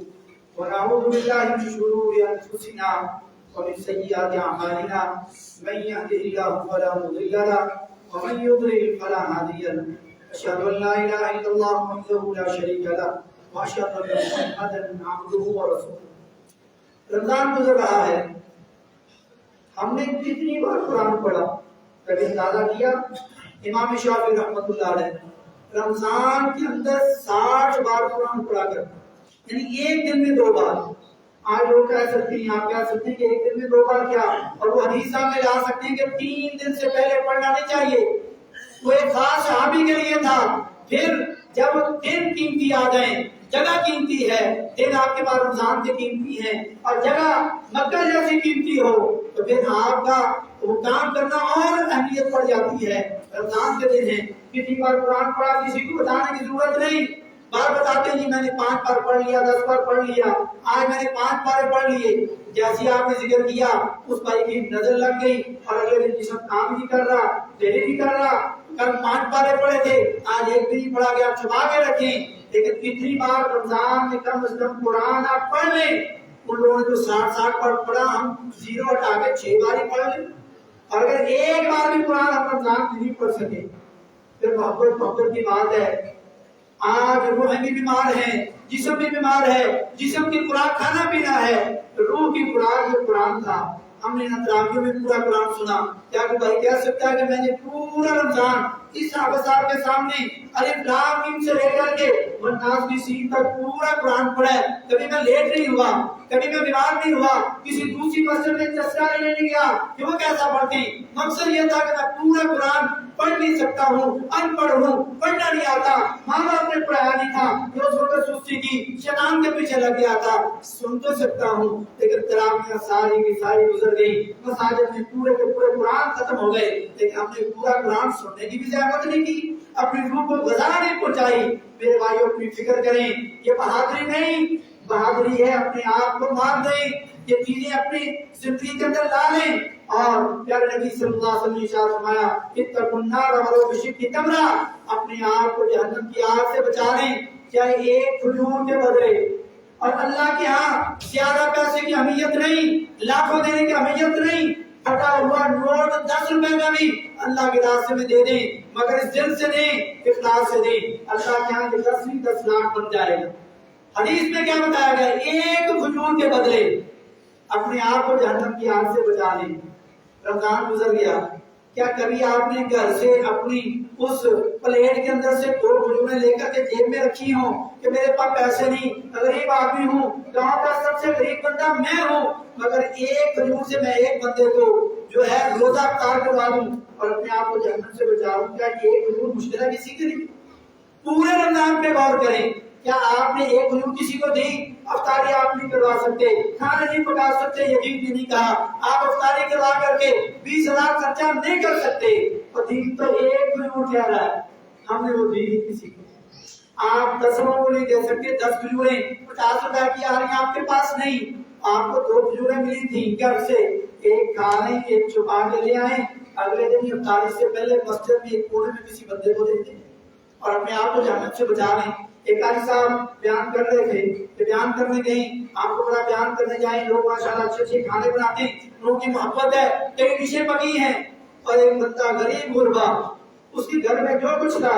ونعوذ باللہ من شرور انفسنا ومن سیئات اعمالنا من يهده الله فلا مضل له ومن يضلل فلا هادي له اشهد ان لا اله الا الله وحده لا شريك له واشهد ان محمدا عبده ورسوله۔ رمضان گزر رہا ہے، ہم نے کتنی بار قرآن پڑھا، کبھی اندازہ کیا؟ امام شافعی رحمۃ اللہ علیہ رمضان کے اندر 60 بار قرآن پڑھا کر، یعنی ایک دن میں 2 بار۔ آج لوگ کہہ سکتے ہیں، آپ کہہ سکتے ہیں کہ ایک دن میں 2 بار کیا، اور وہ حدیث میں لا سکتے ہیں کہ 3 دن سے پہلے پڑھنا نہیں چاہیے۔ وہ ایک خاص صحابی کے لیے تھا۔ پھر جب دن قیمتی آ جائیں، جگہ قیمتی ہے، دن آپ کے پاس رمضان کے قیمتی ہیں اور جگہ مکہ جیسی قیمتی ہو، تو پھر آپ کا وہ کام کرنا اور اہمیت پڑ جاتی ہے۔ رمضان کے دن ہے، کسی بار قرآن پڑھا، کسی کو بتانے کی ضرورت نہیں، بار بتاتے ہیں جی میں نے 5 بار پڑھ لیا، 10 بار پڑھ لیا، آج میں نے 5 بار پڑھ لیے۔ جیسے آپ نے ذکر کیا اس بھائی کی نظر لگ گئی اور اگلے دن جسم کام نہیں کر رہا، دہلی نہیں کر رہا، کل 5 بارے پڑھے تھے، آج ایک بھی نہیں پڑھا گیا، چھپا کے رکھیں۔ لیکن کتنی بار رمضان میں کم از کم قرآن آپ پڑھ لیں۔ ان لوگوں نے جو 60 بار پڑھا، ہم 0 ہٹا کے 6 بار ہی پڑھ لیں۔ اور اگر ایک بار بھی قرآن ہم رمضان میں نہیں پڑھ سکے، پھر محبت کی بات ہے۔ آج روح بھی بیمار ہے، جسم بھی بیمار ہے، جسم کی خوراک کھانا پینا ہے، روح کی خوراک جو قرآن تھا۔ ہم نے تراویح میں پورا قرآن سنا، کیا کوئی بھائی کہہ سکتا ہے کہ میں نے پورا رمضان اس صحابہ صاحب کے سامنے الف لام میم سے لے کر کے والناس کی سین تک پورا قرآن پڑھا ہے؟ کبھی میں لیٹ نہیں ہوا، کبھی میں بیمار نہیں ہوا، کسی دوسری مسجد میں چسکا لینے نہیں گیا کہ وہ کیسا پڑھتے ہیں۔ مقصد یہ تھا کہ میں پورا قرآن پڑھ نہیں سکتا ہوں، ان پڑھ ہوں، پڑھنا نہیں آتا، ماں باپ نے پڑھایا نہیں تھا، جو اس وقت سستی کی، شیطان کے پیچھے لگ گیا تھا، سن تو سکتا ہوں، لیکن تراویح ساری کی ساری گزر گئی، مساجد میں پورے کے پورے قرآن ختم ہو گئے، لیکن ہم نے پورا قرآن سننے کی بھی زحمت نہیں کی، اپنی روح کو غذا نہیں پہنچائی۔ میرے بھائیوں اپنی فکر کریں، یہ بہادری نہیں، بہادری ہے اپنے آپ کو مار دیں، یہ چیزیں اپنی زندگی کے اندر لا لیں۔ اور پیارے نبی صلی اللہ علیہ وسلم نے ارشاد فرمایا اتقوا النار ولو بشق تمرہ، اپنے آپ کو جہنم کی آگ سے بچا لیں چاہے ایک کھجور کے بدلے۔ اور اللہ کے ہاں زیادہ پیسے کی اہمیت نہیں، لاکھوں دینے کی اہمیت نہیں، پھٹا ہوا نوٹ 10 روپے کا بھی اللہ کے راستے میں دے دیں، مگر اس دل سے دیں، اخلاص سے دیں، اللہ کے ہاں 10 لاکھ بن جائے گا۔ حدیث میں کیا بتایا گیا؟ ایک کھجور کے بدلے اپنے آپ کو جہنم کی آگ سے بچا لیں۔ رمضان گزر گیا، کیا کبھی آپ نے گھر سے اپنی اس پلیٹ کے اندر سے 2 کھجوریں لے کر کے جیب میں رکھی ہوں کہ میرے پاس پیسے نہیں، غریب آدمی ہوں، گاؤں کا سب سے غریب بندہ میں ہوں، مگر ایک کھجور سے میں ایک بندے کو جو ہے روزہ افطار کروا دوں اور اپنے آپ کو جہنم سے بچاؤں؟ کیا یہ کھجور مشکل ہے کسی کے لیے؟ پورے رمضان پہ غور کریں، کیا آپ نے ایک کھجور کسی کو دی؟ افطاری آپ نہیں کروا سکتے، کھانا نہیں پکا سکتے، یقین بھی نہیں کہا، آپ افطاری کروا کر کے 20,000 خرچہ نہیں کر سکتے، اور دین تو ایک کھجور کہہ رہا ہے، ہم نے وہ دی کسی کو۔ آپ 10 کو نہیں دے سکتے، 10 کھجوریں 50 روپے کی آ رہی ہیں آپ کے پاس نہیں، آپ کو 2 کھجوریں ملی تھی گھر سے، ایک کھا لیں، ایک چھپا کے لے آئیں، اگلے دن افطاری سے پہلے مسجد میں ایک کونے میں کسی بندے کو دے دیں اور اپنے آپ کو جہنم سے بچا لیں۔ ایک قاری صاحب بیان کر رہے تھے کہ بیان کرنے گئے، آپ کو بڑا بیان کرنے جائیں، لوگ ماشاءاللہ اچھے اچھے کھانے بناتے ہیں، لوگوں کی محبت ہے، کئی ڈشیں پکی ہیں، اور ایک بندہ غریب غربا اس کے گھر میں جو کچھ تھا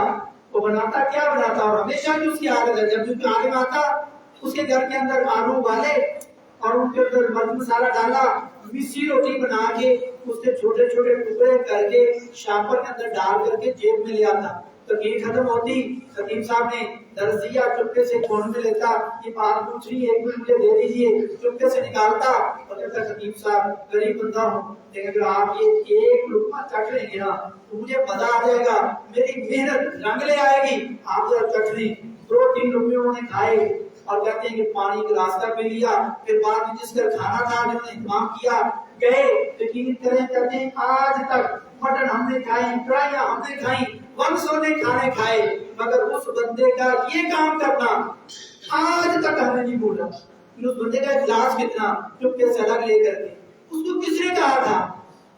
وہ بناتا کیا بناتا، اور ہمیشہ کی اس کی عادت ہے جب بھی عالم آتا اس کے گھر کے اندر آلو ابالے اور ان کے اندر مرچ مسالہ ڈالا، میسی روٹی بنا کے اس کے چھوٹے چھوٹے ٹکڑے کر کے شاپر کے اندر ڈال کر کے جیب میں لے آتا، تقریر ختم ہوتی، خطیب صاحب نے درس دیا، چپکے سے فون میں لیتا، یہ بات پوچھ رہی ہے ایک منٹ مجھے دے دیجیے، چپکے سے نکالتا اور کہتا خطیب صاحب غریب بندہ ہوں لیکن اگر آپ یہ ایک لقمہ چکھ لیں گے نا تو مجھے مزہ آ جائے گا، میری محنت رنگ لے آئے گی، آپ ذرا چکھ لیں۔ 2-3 لقمے انہوں نے کھائے اور کہتے ہیں کہ پانی کا راستہ پہ لیا، پھر بعد میں جس کا کھانا تھا جنہوں نے اہتمام کیا گئے، یقین کریں کہتے ہیں آج تک مٹن ہم نے کھائی، کڑھائیاں ہم نے کھائی، 100 نے کھانے کھائے، مگر اس بندے کا یہ کام کرنا آج تک ہمیں نہیں بھولا۔ اس بندے کا اخلاص کتنا، چپکے سے الگ لے کر کے اس کو کس نے کہا تھا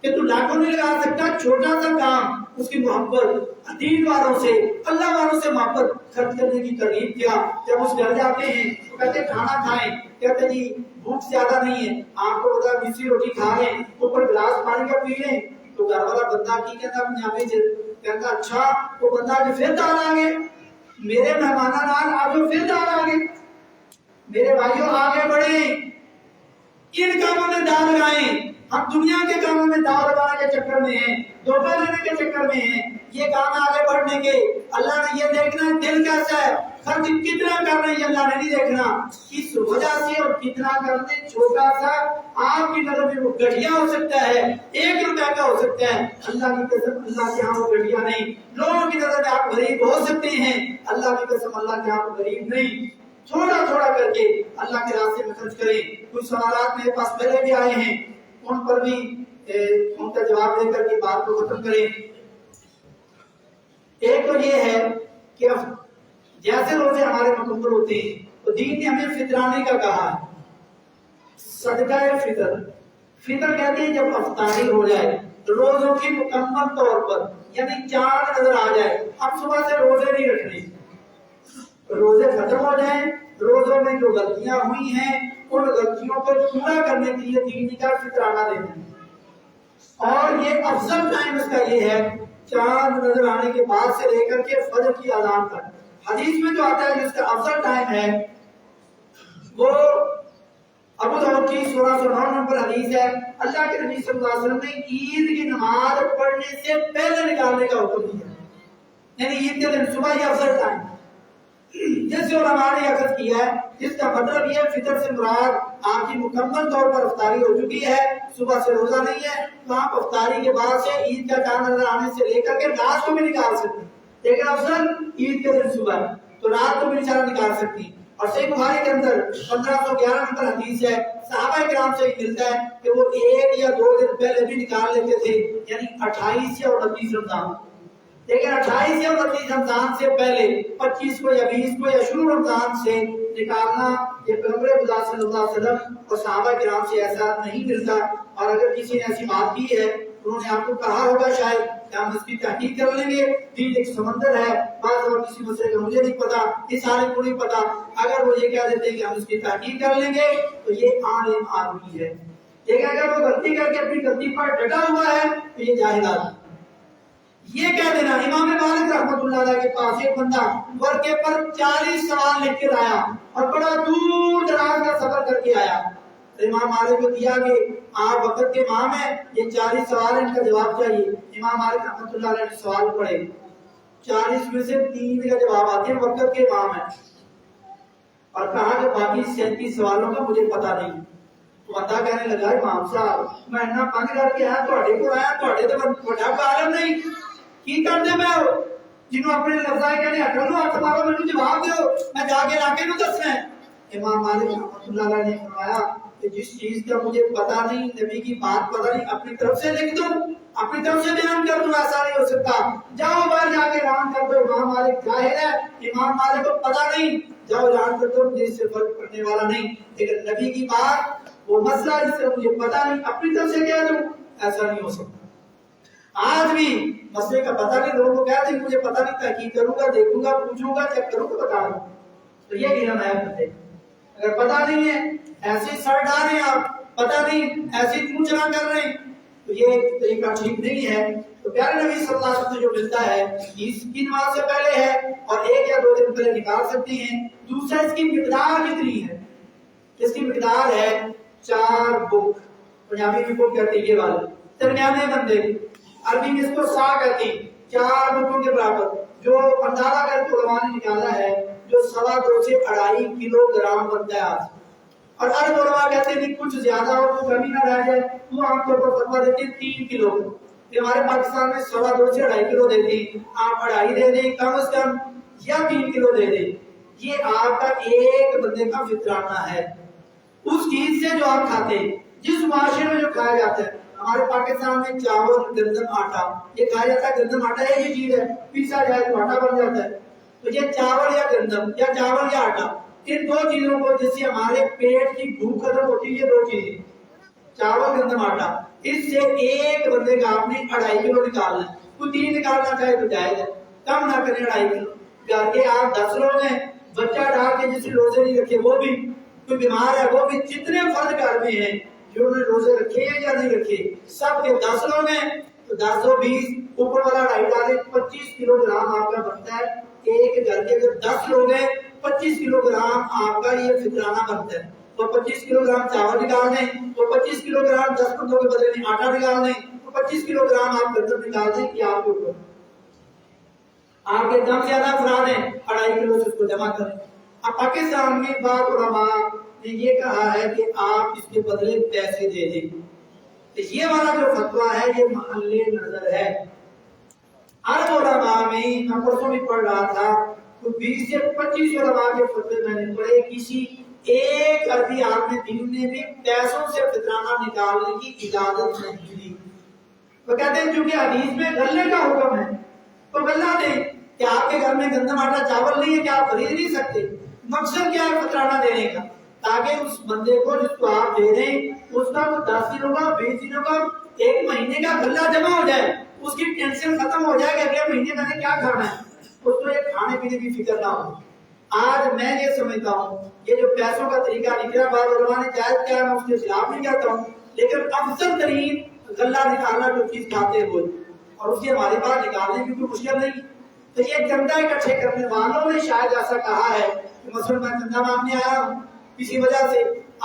کہ تو لاکھوں نہیں لگا سکتا، چھوٹا سا کام اس کی محبت دین والوں سے اللہ والوں سے محبت خرچ کرنے کی ترغیب کیا۔ جب اس گھر جاتے ہیں تو کہتے کھانا کھائیں، کہتے جی بھوک زیادہ نہیں ہے، آپ کو پتا میسی روٹی کھا لیں، اوپر گلاس پانی کا پی لیں، تو گھر والا بندہ کی کہتا پنجابی سے کہتا اچھا وہ بندہ جو پھر دال آ گئے، میرے مہمانان آج پھر دال آ گئے، میرے بھائیوں آگے بڑھیں، ان کاموں میں دال لگائیں، ہم دنیا کے کاموں میں داؤ لگانے کے چکر میں ہیں، دھوکہ لینے کے چکر میں ہیں، یہ کام آگے بڑھنے کے اللہ نے یہ دیکھنا دل کیسا ہے، خرچ کتنا کر رہے ہیں اللہ نے نہیں دیکھنا، اس وجہ سے اور کتنا کرنے چھوٹا سا آپ کی نظر میں وہ گھٹیا ہو سکتا ہے، 1 روپے کا ہو سکتا ہے، اللہ کی قسم اللہ کے ہاں وہ گھٹیا نہیں، لوگوں کی نظر میں آپ غریب ہو سکتے ہیں، اللہ کی قسم اللہ کے ہاں وہ غریب نہیں۔ تھوڑا تھوڑا کر کے اللہ کے راستے میں خرچ کریں۔ کچھ سوالات میرے پاس پہلے بھی آئے ہیں، ان پر بھی ان کا جواب دے کر کے بات کو ختم کریں۔ ایک تو یہ ہے کہ جیسے روزے ہمارے مکمل ہوتے ہیں تو دین نے ہمیں فطرانے کا کہا ہے، صدقہ فطر، فطر کہتے ہیں جب افطاری ہو جائے روزوں کی مکمل طور پر، یعنی چاند نظر آ جائے، اب صبح سے روزے نہیں رکھنے، روزے ختم ہو جائیں، روزوں میں جو غلطیاں ہوئی ہیں ان غلطیوں کو پورا کرنے کے لیے دین کا فطرانہ دینا ہے، اور یہ افضل ٹائم اس کا یہ ہے چاند نظر آنے کے بعد سے لے کر کے فجر کی اذان تک۔ حدیث میں جو آتا ہے جس کا افضل ٹائم ہے وہ ابو داؤد کی 1609 نمبر حدیث ہے، اللہ کے نبی صلی اللہ علیہ وسلم نے عید کی نماز پڑھنے سے پہلے نکالنے کا حکم دیا، یعنی عید کے دن صبح یہ افضل ٹائم جس جو علماء نے اخذ کیا ہے، جس کا مطلب یہ فطر سے مراد آپ کی مکمل طور پر افطاری ہو چکی ہے، صبح سے روزہ نہیں ہے، تو آپ افطاری کے بعد سے عید کا چاند نظر آنے سے لے کر کے رات کو بھی نکال سکتے ہیں، لیکن افضل عید کے دن صبح تو رات کو بھی انشاءاللہ نکال سکتی ہیں۔ اور صحیح بخاری کے اندر 1511 نمبر حدیث ہے، صحابہ کرام سے ملتا ہے کہ وہ 1 یا 2 دن پہلے بھی نکال لیتے تھے، یعنی 28 یا 29 رمضان، لیکن 28 یا 29 رمضان سے پہلے 25 کو یا 20 کو یا شروع رمضان سے نکالنا یہ پیغمبر خدا صلی اللہ علیہ وسلم اور صحابہ کرام سے ایسا نہیں ملتا، اور اگر کسی نے ایسی بات کی ہے انہوں نے آپ کو کہا ہوگا شاید کہ ہم اس کی تحقیق کر لیں گے، دین ایک سمندر ہے، بعض اور کسی مسئلے کا مجھے نہیں پتا، اس سارے کو نہیں پتا، اگر وہ یہ کہہ دیتے ہیں کہ ہم اس کی تحقیق کر لیں گے تو یہ عالم آدمی ہے، لیکن اگر وہ غلطی کر کے اپنی غلطی پر ڈٹا ہوا ہے تو یہ جاہل آدمی۔ یہ کہہ دینا امام مالک رحمۃ اللہ علیہ کے پاس ایک بندہ ورقے پر 40 سوال لکھ کر آیا اور بڑا دور دراز کا سفر کر کے آیا، امام مالک کو دیا کہ آپ وقت کے امام ہیں، یہ 40 سوال ان کا جواب چاہیے، امام مالک رحمۃ اللہ علیہ نے سوال پڑھے، 40 میں سے 3 کا جواب آتے ہیں، وقت کے امام ہیں، اور کہا کہ باقی 37 سوالوں کا مجھے پتا نہیں۔ بندہ کہنے لگا امام صاحب میں اتنا پنج کر کے آیا تھوڑے کو آیا، تھوڑے تو بڑا عالم نہیں کی کرتے میں جنہوں اپنے لفظائی کہنے اکرلو ہاتھ مارو میں جواب دو، میں جا کے علاقے میں دسنا ہے۔ امام مالک رحمۃ اللہ علیہ نے فرمایا کہ جس چیز کا مجھے پتا نہیں، نبی کی بات پتا نہیں، اپنی طرف سے لکھ دوں، اپنی طرف سے بیان کر دوں، ایسا نہیں ہو سکتا، جاؤ باہر جا کے اعلان کر دو امام مالک ظاہر ہے امام مالک کو پتا نہیں، جاؤ اعلان کر دو، مجھے اس سے فرق پڑنے والا نہیں، لیکن نبی کی بات وہ مسئلہ جس سے مجھے پتا نہیں اپنی طرف سے کہہ دوں، ایسا نہیں ہو سکتا۔ آج بھی مسئلے کا پتہ نہیں، لوگوں کو کہہ دیں مجھے پتہ نہیں، تحقیق کروں گا، دیکھوں گا، پوچھوں گا، چیک کروں گا، بتا دوں، تو یہ گرم ہے بندے. اگر پتہ نہیں ہے ایسے سر ڈالیں آپ، پتہ نہیں ایسی پوچھ نہ کر رہے ہیں، تو یہ طریقہ ٹھیک نہیں ہے. تو پیارے نبی صلی اللہ علیہ وسلم سے جو ملتا ہے اس کی نماز سے پہلے ہے اور 1 یا 2 دن پہلے نکال سکتے ہیں. دوسرا اس کی مقدار کتنی ہے؟ اس کی مقدار ہے 4 بک، پنجابی میں بک کہتے ہیں یہ والا، درمیانے بندے، عربی میں اس کو سا کہتے ہیں، 4 بکوں کے برابر، جو اندازہ کر کے علماء نے نکالا ہے جو 2.25 سے 2.5 کلو گرام بنتا ہے آج. اور عرب علماء کہتے ہیں کچھ زیادہ ہو تو کمی نہ رہ جائے، وہ عام طور پر فتویٰ دیتے ہیں 3 کلو. کہ ہمارے پاکستان میں 2.25 سے 2.5 کلو دیتے ہیں، آپ 2.5 دے دیں کم از کم یا 3 کلو دے دیں. یہ آپ کا ایک بندے کا فطرانہ ہے اس چیز سے جو آپ کھاتے ہیں. جس معاشرے میں جو کھایا جاتا ہے، ہمارے پاکستان میں چاول، گندم، آٹا یہ کھایا جاتا ہے. گندم آٹا ہے یہ چیز ہے، پیسا جائے تو آٹا بن جاتا ہے. تو یہ چاول یا گندم یا چاول یا آٹا، ان 2 چیزوں کو جس سے ہمارے پیٹ کی بھوک ختم ہوتی ہے، یہ 2 چیزیں چاول، گندم، آٹا، اس سے ایک بندے کا آپ نے 2.5 کلو نکالنا ہے. کوئی 3 نکالنا چاہے تو جائز ہے، کم نہ کریں 2.5 کلو. گھر کے آپ 10 لوگ ہیں، بچہ ڈال کے جسے روزے نہیں رکھے وہ بھی، کوئی بیمار ہے وہ بھی، جتنے فرد گھر میں ہیں جو نے روزے رکھے ہیں یا نہیں رکھے، سب کے 10 لوگ ہیں تو 10 و 20 اوپر والا 2.5 ڈالیں، 25 کلو گرام آپ کا بنتا ہے. ایک گھر کے اگر 10 لوگ ہیں 25 کلو گرام آپ کا یہ فطرانہ بنتا ہے. تو 25 کلو گرام چاول نکال دیں، تو 25 کلو گرام 10 بندوں کے بدلے میں آٹا نکال دیں، تو 25 کلو گرام آپ گندم نکال دیں کہ آپ کو آپ کے دم زیادہ افراد ہیں 2.5 کلو سے اس کو جمع کریں. اب پاکستان میں بعض علماء نے یہ کہا ہے کہ آپ اس کے بدلے پیسے دے دیں. تو یہ والا جو فتویٰ ہے یہ محل نظر ہے. عرب علماء میں میں پرسوں بھی پڑھ رہا تھا تو 20 سے 25 علماء کے فتوے میں نے پڑھے، کسی ایک عربی عالم دین نے بھی پیسوں سے فطرانہ نکالنے کی اجازت نہیں دی. وہ کہتے ہیں چونکہ حدیث میں غلے کا حکم ہے تو غلہ دیں. کہ آپ کے گھر میں گندم، آٹا، چاول نہیں ہے کہ آپ خرید نہیں سکتے. مقصد کیا ہے فطرانہ دینے کا؟ تاکہ اس بندے کو جس کو آپ دے رہے ہیں اس کا 10 دنوں کا، 20 دنوں کا، 1 مہینے کا غلہ جمع ہو جائے، اس کی ٹینشن ختم ہو جائے کہ اگلے مہینے میں نے کیا کھانا ہے، اس کو یہ کھانے پینے کی فکر نہ ہو. آج میں یہ سمجھتا ہوں یہ جو پیسوں کا طریقہ نکلا بعض علماء نے جائز کیا، میں اس کے خلاف نہیں کہتا ہوں، لیکن افضل ترین غلہ نکالنا جو چیز کھاتے ہوئے اور اسے ہمارے پاس نکالنے کی کوئی مشکل نہیں. تو یہ چندہ اکٹھے کرنے والوں نے شاید ایسا کہا ہے کہ مثلا میں چندہ مانگنے آیا ہوں، کسی وجہ سے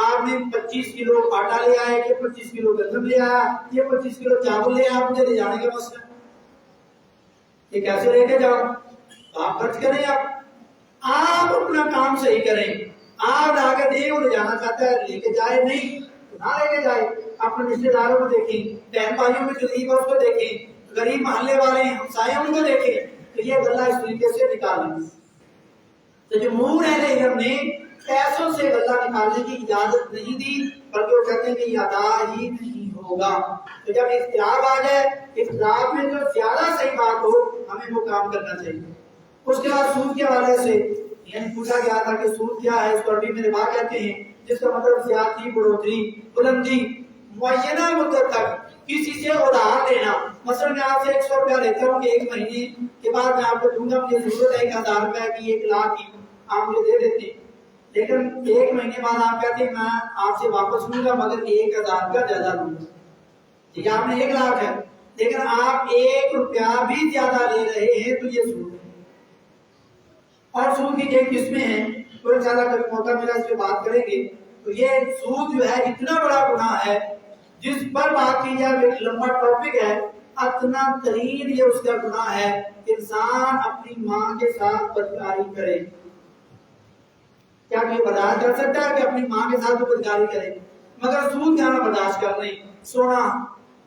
آپ نے 25 کلو آٹا لے آئے کہ 25 کلو گندم لے آیا، یہ 25 کلو چاول لے آیا، مجھے لے جانے کا مسئلہ یہ کیسے لے کے جاؤ؟ آپ خرچ کریں، آپ اپنا کام صحیح کریں. آپ لا کے دیں، وہ لے جانا چاہتا ہے لے کے جائے، نہیں تو نہ لے کے جائے. اپنے رشتے داروں کو دیکھیں، بہن بھائیوں میں تکلیف ہے اس کو دیکھیں، غریب محلے والے ہیں ہمسائے ان کو دیکھیں. تو یہ غلہ اس طریقے سے نکالیں. تو جمہور اہل علم نے پیسوں سے غلہ نکالنے کی اجازت نہیں دی، بلکہ وہ کہتے ہیں کہ یہ ادا ہی نہیں ہوگا. تو جب اختیار آ جائے، اختیار میں جو زیادہ صحیح بات ہو ہمیں وہ کام کرنا چاہیے. اس کے بعد سود کے حوالے سے یعنی پوچھا گیا تھا کہ سود کیا ہے، اس کو عربی میں ربا کہتے ہیں، جس کا مطلب زیادتی، بڑھوتری، بلندی، معینہ مدت تک کسی سے ادھار لینا. مثلا میں آپ سے 100 روپیہ لیتا ہوں کہ 1 مہینے کے بعد میں آپ کو دوں گا، مجھے ضرورت ہے 1000 روپے کی، 1 لاکھ کی، آپ مجھے دے دیتے ہیں. لیکن 1 مہینے بعد آپ کہتے ہیں میں آپ سے واپس لوں گا مگر 1000 کا زیادہ لوں گا. ٹھیک ہے، آپ نے 1 لاکھ ہے لیکن آپ 1 روپیہ بھی زیادہ لے رہے ہیں تو یہ سود ہے. اور سود کی ایک قسمیں ہیں تو انشاءاللہ کبھی موقع ملا اس پہ بات کریں گے. تو یہ سود جو ہے اتنا بڑا گناہ ہے جس پر بات کی جائے، ایک لمبا ٹاپک ہے، اتنا ترین یہ اس کا گناہ ہے انسان اپنی ماں کے ساتھ بدکاری کرے. کیا کوئی برداشت کر سکتا ہے کہ اپنی ماں کے ساتھ بدکاری کرے؟ مگر سود کھانا برداشت کر رہے ہیں. سونا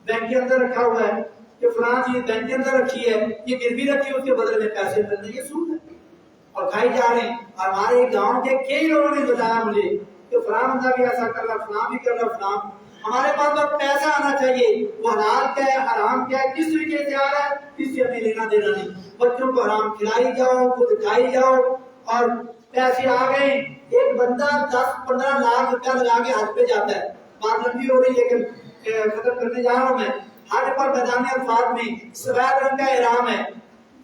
بینک کے اندر رکھا ہوا ہے کہ فلاں چیز بینک کے اندر رکھی ہے، یہ گروی رکھی ہے، اس کے بدلے میں پیسے ملتے ہیں، یہ سود ہے اور کھائی جا رہے ہیں. اور ہمارے گاؤں کے کئی لوگوں نے بتایا مجھے کہ فلاں بندہ بھی ایسا کر رہا، فلاں بھی کر رہا، فلاں. ہمارے پاس تو پیسہ آنا چاہیے، وہ حلال کیا ہے، حرام کیا ہے، کس طریقے سے آ رہا ہے، اس سے ہمیں لینا دینا نہیں. بچوں کو حرام کھلائی جاؤ، خود کھائی جاؤ اور پیسے آ گئے. ایک بندہ 10-15 لاکھ روپیہ لگا کے حج پہ جاتا ہے. بات لمبی ہو رہی ہے لیکن ختم کرنے جا رہا ہوں میں. حج پر میدان عرفات میں سفید رنگ کا احرام ہے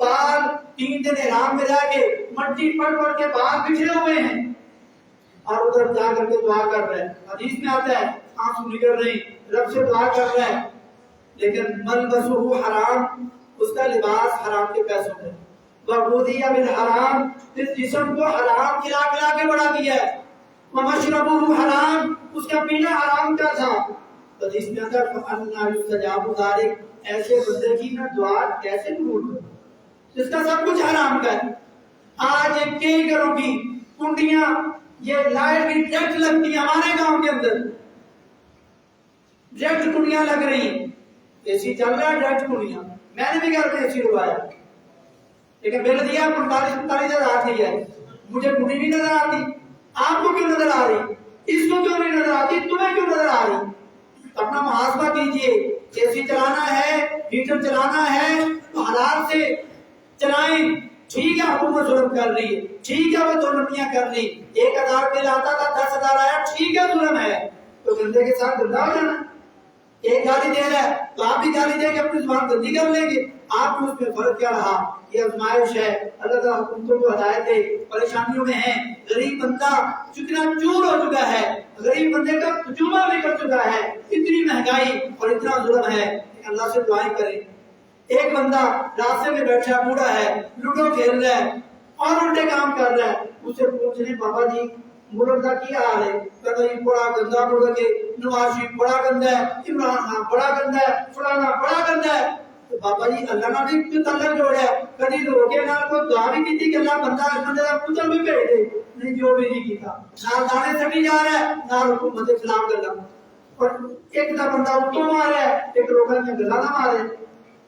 بال 3 دن احرام میں جا کے مٹی پڑ پڑ کے بال بکھرے ہوئے ہیں اور ادھر جا کر کے دعا کر رہے ہیں. حدیث میں آتا ہے آنسو نکل رہی رب سے دعا کر رہے ہیں لیکن ملبسہ حرام اس کا لباس حرام کے پیسوں میں وغذی بالحرام اس جسم کو حرام کھلا کھلا کے بڑا دیا ہے ومشربہ حرام اس کا پینا حرام کا تھا. حدیث میں آتا ہے فَأَنَّا يُسْتَجَابُ ذَلِكَ ایسے بندے کی میں دعا کیسے قبول ہو جس کا سب کچھ حرام کا ہے. آج کئی گھروں کی کنڈیاں یہ لائٹ کی ڈائریکٹ لگتی ہے ہمارے گاؤں کے اندر ڈائریکٹ کنڈیاں لگ رہی ہیں اے سی چل رہا ہے ڈائریکٹ کنڈیاں میں نے بھی گھر میں اے سی لگوایا لیکن بل دیا 45 ہزار دیا ہے مجھے کنڈی نہیں نظر آتی آپ کو کیوں نظر آ رہی اس کو کیوں نہیں نظر آتی تمہیں کیوں نظر آ رہی. اپنا محاسبہ کیجئے اے سی چلانا ہے ہیٹر چلانا ہے تو حلال سے چلائیں. ٹھیک ہے حکومت ظلم کر رہی ہے ٹھیک ہے وہ دولتیاں کر رہی 1000 بل آتا تھا 10,000 آیا ٹھیک ہے ظلم ہے تو گندے کے ساتھ گندا ہو جانا. ایک گالی دے رہا ہے تو آپ بھی گالی دے کے اپنی زبان گندی کر لیں گے. آپ کو اس میں فرق کیا رہا یہ آزمائش ہے. اللہ تعالیٰ حکومتوں کو ہدایت دے پریشانیوں میں ہیں غریب بندہ چکنا چور ہو چکا ہے غریب بندے کا تجربہ بھی کر چکا ہے اتنی مہنگائی اور اتنا ظلم ہے اللہ سے دعائیں کریں. ایک بندہ راستے میں بیٹھا بوڑھا ہے لوڈو کھیل رہا ہے اور الٹے کام کر رہا ہے اسے پوچھنے بابا جی ملک کا کیا حال ہے کہتا یہ بڑا گندا ملک ہے نواز شریف بڑا گندا ہے عمران خان بڑا گندا ہے فلانا بڑا گندا ہے. تو بابا جی اللہ نے بھی کیوں تعلق جوڑا ہے کبھی روکے نہ کو دعا بھی کی تھی کہ اللہ بندہ بندے کا پتر بھی بھیج دے نہیں جو بھی نہیں کیتا نہ دانے سٹی جا رہا ہے نہ حکومت کے خلاف کر رہا اور ایک دا بندہ اتو مار رہا ہے ایک روکن میں گلا نہ مارے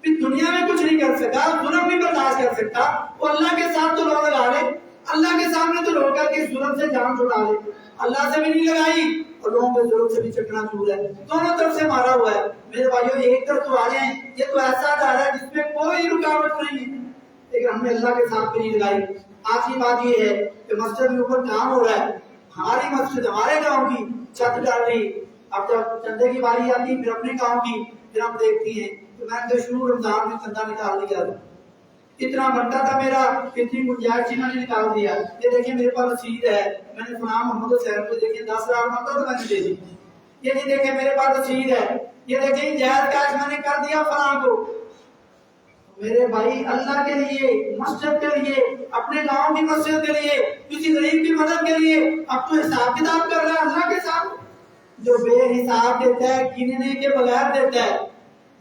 پھر دنیا میں کچھ نہیں کر سکا ظلم نہیں برداشت کر سکتا وہ اللہ کے ساتھ تو لوگ لگا لے اللہ کے سامنے تو روک کر کے ظلم سے جان چھڑا لے اللہ سے بھی نہیں لگائی اور لوگوں کے ظلم سے بھی چکنا چور ہے دونوں طرف سے مارا ہوا ہے. میرے بھائیوں ایک طرف تو آ رہے ہیں یہ تو ایسا دار ہے جس میں کوئی رکاوٹ نہیں ہے لیکن ہم نے اللہ کے ساتھ بھی نہیں لگائی. آخری بات یہ ہے کہ مسجد کے اوپر کام ہو رہا ہے ہماری مسجد ہمارے گاؤں کی چھت ڈال رہی اب جب چندے کی باری آتی پھر اپنے گاؤں کی پھر ہم دیکھتی ہیں تو میں نے شروع رمضان میں چندہ نکال دیا اتنا بنتا تھا میرا اتنی گنجائش تھی میں نے نکال دیا. یہ دیکھیں میرے پاس رسید ہے میں نے فلاں محمد حسین کو دیکھیں 10,000 مانگا تو میں نے دے دی. یہ نہیں دیکھیں میرے پاس رسید ہے یہ دیکھیں جہاد کاش میں نے کر دیا فلاں کو. میرے بھائی اللہ کے لیے مسجد کے لیے اپنے گاؤں کی مسجد کے لیے کسی غریب کی مدد کے لیے اب تو حساب کتاب کر رہا ہے اللہ کے ساتھ جو بے حساب دیتا ہے گننے کے بغیر دیتا ہے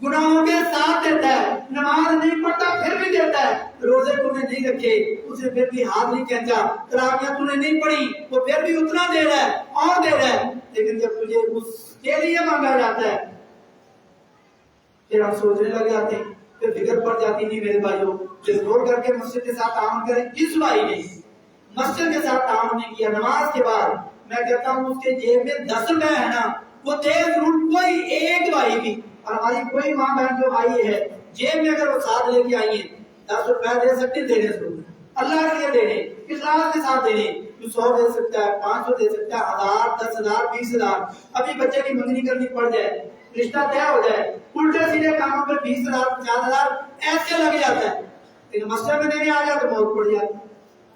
گناہوں کے ساتھ دیتا ہے نماز نہیں پڑھتا پھر بھی دیتا ہے روزے تو نے نہیں رکھے اسے پھر بھی ہاتھ نہیں کھینچا تراویح تو نے نہیں پڑھی وہ پھر بھی اتنا دے رہا ہے اور دے رہا ہے. لیکن جب تجھے اس کے لیے مانگا جاتا ہے پھر ہم سوچنے لگ جاتے ہیں پھر فکر پڑ جاتی نہیں. میرے بھائیوں جو زور کر کے مسجد کے ساتھ تعاون کریں جس بھائی نے مسجد کے ساتھ تعاون نہیں کیا نماز کے بعد میں کہتا ہوں اس کے جیب میں 10 روپے ہے نا وہ دے ضرور کوئی ایک بھائی بھی اور ہماری کوئی ماں بہن جو آئی ہے جیب میں اگر وہ ساتھ لے کے آئی ہے 10 روپے دے سکتے دینے ضرور اللہ کے لیے دینے اخلاص کے ساتھ دینے. تو 100 دے سکتا ہے 500 دے سکتا ہے 1000 10,000 20,000 ابھی بچے کی منگنی کرنی پڑ جائے رشتہ طے ہو جائے الٹے سیدھے کاموں پر 20,000 50,000 ایسے لگ جاتا ہے لیکن مسجد میں دینے آ جائے تو بہت پڑ جائے.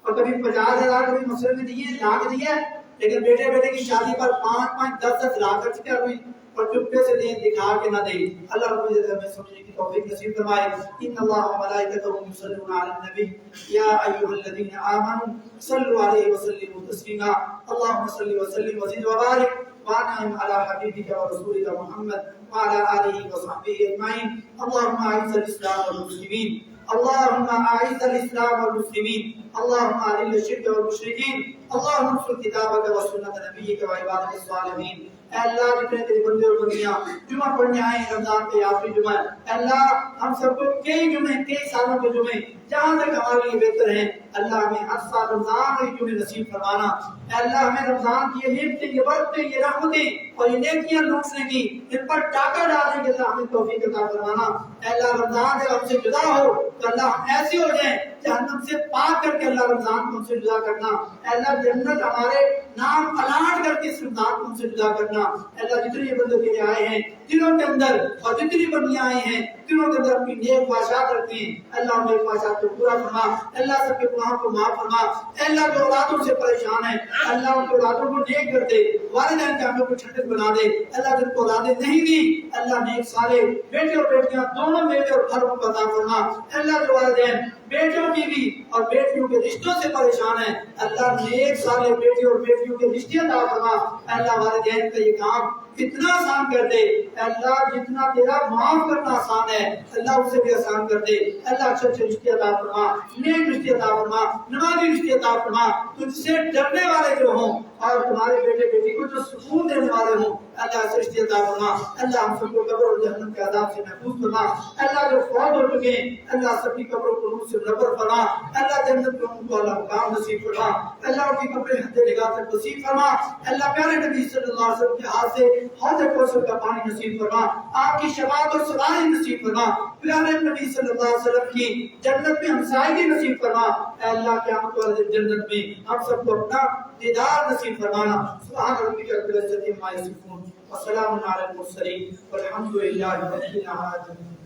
اور کبھی 50,000 کبھی مسجد میں دیے لاکھ دیے لیکن بیٹے بیٹے کی شادی پر 5 10 لاکھ خرچ کر رہے ہیں اور چپکے سے دیں دکھا کے نہ دیں. اللہ رب العزت ہمیں سمجھنے کی توفیق نصیب فرمائے. ان اللہ و ملائکتہ یصلون علی النبی یا ایھا الذین آمنوا صلوا علیہ وسلموا تسلیما. اللهم صل وسلم وزد وبارک وانعم على حبیبک ورسولک محمد وعلى آلہ وصحبہ اجمعین. اللهم اعز الاسلام والمسلمین اللهم اعز الاسلام والمسلمین اللهم اذل الشرك والمشركين اللهم انصر كتابك وسنة نبيك وعبادك الصالحين. اے اللہ جتنے تیرے بندے اور بندیاں جمعہ پڑھنے آئے ہیں رمضان کے آخری جمعہ اے اللہ ہم سب کو کئی جمعے کئی سالوں کے جمعے جہاں تک ہمارے لیے بہتر ہیں اللہ ہمیں ہر سال رمضان کے جمعے نصیب فرمانا. اے اللہ ہمیں رمضان کی یہ نعمتیں یہ برکتیں یہ رحمتیں اور یہ نیکیاں لوٹنے کی، ان پر ڈاکہ ڈالنے کے اللہ ہمیں توفیق عطا فرمانا۔ اے اللہ رمضان جب ہم سے جدا ہو تو اللہ ہم ایسے ہو جائیں جہنم سے پاک کر کے اللہ رمضان کو ہم سے جدا کرنا۔ اے اللہ جنت ہمارے نام الاٹ کر کے اس رمضان کو ہم سے جدا کرنا۔ اے اللہ جتنے بندے تیرے آئے ہیں دلوں کے اندر اور جتنی بندیاں آئی ہیں دلوں کے اندر اپنی نیک خواہشات رکھتے ہیں، اللہ نیک خواہشات کو پورا فرما۔ اللہ سب کے گناہوں کو معاف فرما۔ اے اللہ جو اولادوں سے پریشان ہیں اللہ ان کی اولادوں کو نیک کر دے، والدین کے عمل کو ٹھنڈک بنا دے۔ اللہ جن کو اولادیں نہیں دی اللہ نیک صالح بیٹے اور بیٹیاں دونوں بیٹے اور گھر کو عطا فرما۔ اللہ جو والدین بیٹوں کی بھی اور بیٹیوں کے رشتوں سے پریشان ہیں اللہ نیک صالح بیٹے اور بیٹیوں کے رشتے عطا فرما۔ اللہ والدین کا یہ کام اتنا آسان کر دے، اللہ جتنا تیرا معاف کرنا آسان ہے اللہ اسے بھی آسان کر دے۔ اللہ اچھے اچھے رشتے عطا فرما، نیک رشتے عطا فرما، نمازی رشتے عطا فرما، تجھ سے ڈرنے والے جو ہوں اور تمہارے بیٹے بیٹی کو جو سکون دینے والے ہوں اللہ ایسے رشتے عطا فرما۔ اللہ ہم سب کو قبر اور جہنم کے عذاب سے محفوظ فرما۔ اللہ جو فوت ہو چکے ہیں اللہ سب کی قبروں کو نور سے منور فرما۔ اللہ جنت میں ان کو اللہ مقام نصیب فرما۔ اللہ ان کی قبریں حد نگاہ تک وسیع فرما۔ اللہ پیارے نبی صلی اللہ علیہ وسلم کے ہاتھ سے حوض کوثر کا پانی نصیب فرما۔ آپ کی شفاعت اور سواری نصیب فرما۔ پیارے نبی صلی اللہ علیہ وسلم کی جنت میں ہمسائگی نصیب فرما۔ اے اللہ قیامت والے دن جنت میں ہم سب کو اپنا دیدار نصیب فرمانا۔ سبحان ربک رب العزت عما یصفون وسلام علی المرسلین والحمد للہ رب العالمین۔